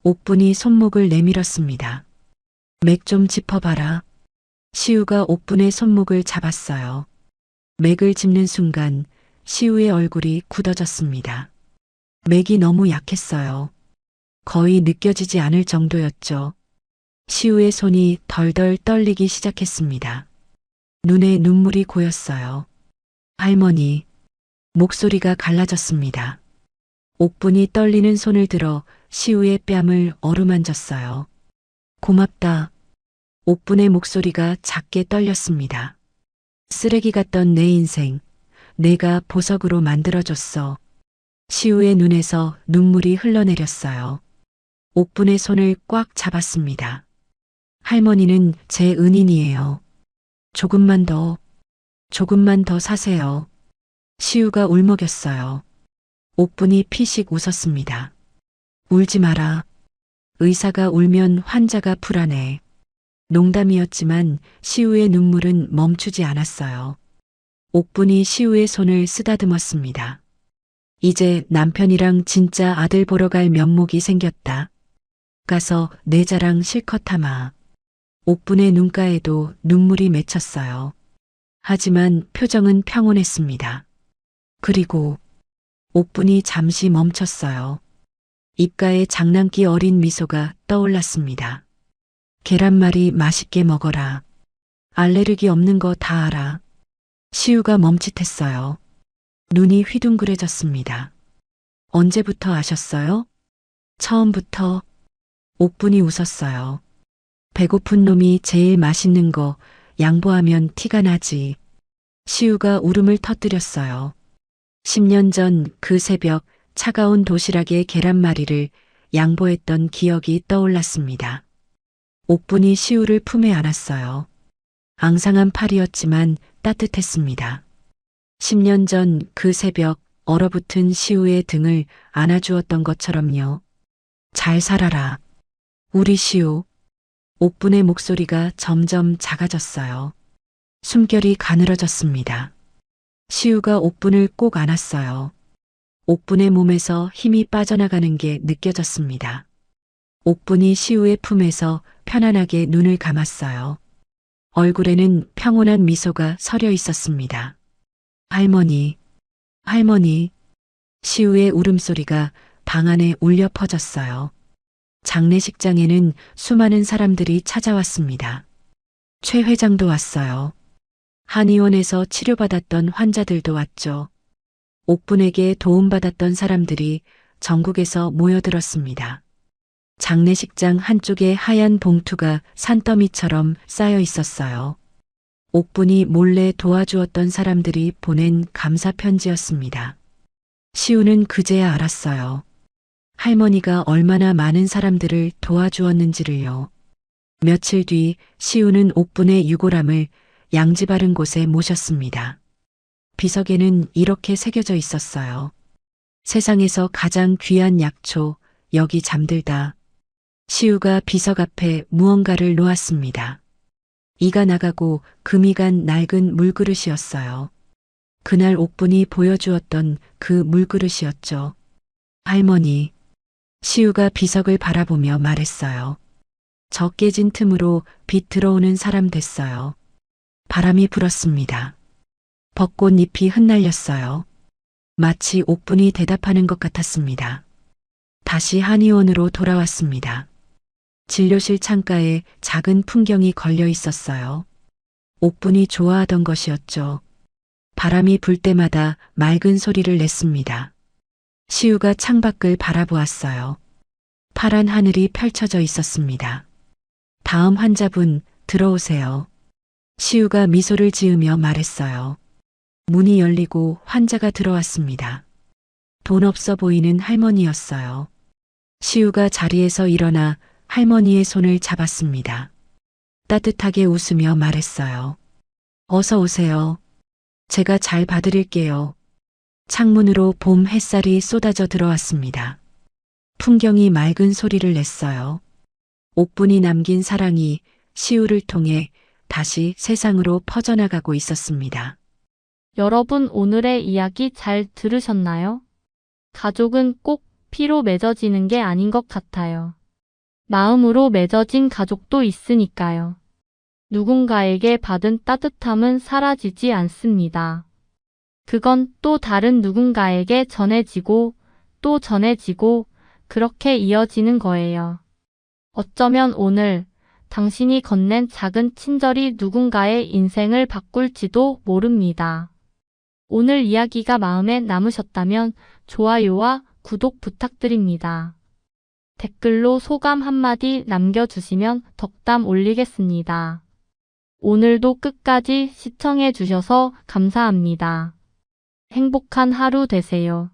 옥분이 손목을 내밀었습니다. 맥 좀 짚어봐라. 시우가 옥분의 손목을 잡았어요. 맥을 짚는 순간 시우의 얼굴이 굳어졌습니다. 맥이 너무 약했어요. 거의 느껴지지 않을 정도였죠. 시우의 손이 덜덜 떨리기 시작했습니다. 눈에 눈물이 고였어요. 할머니, 목소리가 갈라졌습니다. 옥분이 떨리는 손을 들어 시우의 뺨을 어루만졌어요. 고맙다. 옥분의 목소리가 작게 떨렸습니다. 쓰레기 같던 내 인생, 내가 보석으로 만들어줬어. 시우의 눈에서 눈물이 흘러내렸어요. 옥분의 손을 꽉 잡았습니다. 할머니는 제 은인이에요. 조금만 더 사세요. 시우가 울먹였어요. 옥분이 피식 웃었습니다. 울지 마라. 의사가 울면 환자가 불안해. 농담이었지만 시우의 눈물은 멈추지 않았어요. 옥분이 시우의 손을 쓰다듬었습니다. 이제 남편이랑 진짜 아들 보러 갈 면목이 생겼다. 가서 내 자랑 실컷 하마. 옥분의 눈가에도 눈물이 맺혔어요. 하지만 표정은 평온했습니다. 그리고 옥분이 잠시 멈췄어요. 입가에 장난기 어린 미소가 떠올랐습니다. 계란말이 맛있게 먹어라. 알레르기 없는 거 다 알아. 시우가 멈칫했어요. 눈이 휘둥그레졌습니다. 언제부터 아셨어요? 처음부터. 옥분이 웃었어요. 배고픈 놈이 제일 맛있는 거 양보하면 티가 나지. 시우가 울음을 터뜨렸어요. 10년 전 그 새벽 차가운 도시락에 계란말이를 양보했던 기억이 떠올랐습니다. 옥분이 시우를 품에 안았어요. 앙상한 팔이었지만 따뜻했습니다. 10년 전 그 새벽 얼어붙은 시우의 등을 안아주었던 것처럼요. 잘 살아라. 우리 시우. 옥분의 목소리가 점점 작아졌어요. 숨결이 가늘어졌습니다. 시우가 옥분을 꼭 안았어요. 옥분의 몸에서 힘이 빠져나가는 게 느껴졌습니다. 옥분이 시우의 품에서 편안하게 눈을 감았어요. 얼굴에는 평온한 미소가 서려 있었습니다. 할머니, 할머니. 시우의 울음소리가 방 안에 울려 퍼졌어요. 장례식장에는 수많은 사람들이 찾아왔습니다. 최 회장도 왔어요. 한의원에서 치료받았던 환자들도 왔죠. 옥분에게 도움받았던 사람들이 전국에서 모여들었습니다. 장례식장 한쪽에 하얀 봉투가 산더미처럼 쌓여 있었어요. 옥분이 몰래 도와주었던 사람들이 보낸 감사 편지였습니다. 시우는 그제야 알았어요. 할머니가 얼마나 많은 사람들을 도와주었는지를요. 며칠 뒤 시우는 옥분의 유골함을 양지 바른 곳에 모셨습니다. 비석에는 이렇게 새겨져 있었어요. 세상에서 가장 귀한 약초, 여기 잠들다. 시우가 비석 앞에 무언가를 놓았습니다. 이가 나가고 금이 간 낡은 물그릇이었어요. 그날 옥분이 보여주었던 그 물그릇이었죠. 할머니. 시우가 비석을 바라보며 말했어요. 저 깨진 틈으로 빛 들어오는 사람 됐어요. 바람이 불었습니다. 벚꽃잎이 흩날렸어요. 마치 옥분이 대답하는 것 같았습니다. 다시 한의원으로 돌아왔습니다. 진료실 창가에 작은 풍경이 걸려 있었어요. 옥분이 좋아하던 것이었죠. 바람이 불 때마다 맑은 소리를 냈습니다. 시우가 창밖을 바라보았어요. 파란 하늘이 펼쳐져 있었습니다. 다음 환자분 들어오세요. 시우가 미소를 지으며 말했어요. 문이 열리고 환자가 들어왔습니다. 돈 없어 보이는 할머니였어요. 시우가 자리에서 일어나 할머니의 손을 잡았습니다. 따뜻하게 웃으며 말했어요. 어서 오세요. 제가 잘 봐드릴게요. 창문으로 봄 햇살이 쏟아져 들어왔습니다. 풍경이 맑은 소리를 냈어요. 옥분이 남긴 사랑이 시우를 통해 다시 세상으로 퍼져나가고 있었습니다. 여러분 오늘의 이야기 잘 들으셨나요? 가족은 꼭 피로 맺어지는 게 아닌 것 같아요. 마음으로 맺어진 가족도 그건 또 다른 누군가에게 전해지고 또 전해지고 그렇게 이어지는 거예요. 어쩌면 오늘 당신이 건넨 작은 친절이 누군가의 인생을 바꿀지도 모릅니다. 오늘 이야기가 마음에 남으셨다면 좋아요와 구독 부탁드립니다. 댓글로 소감 한마디 남겨주시면 덕담 올리겠습니다. 오늘도 끝까지 시청해 주셔서 감사합니다. 행복한 하루 되세요.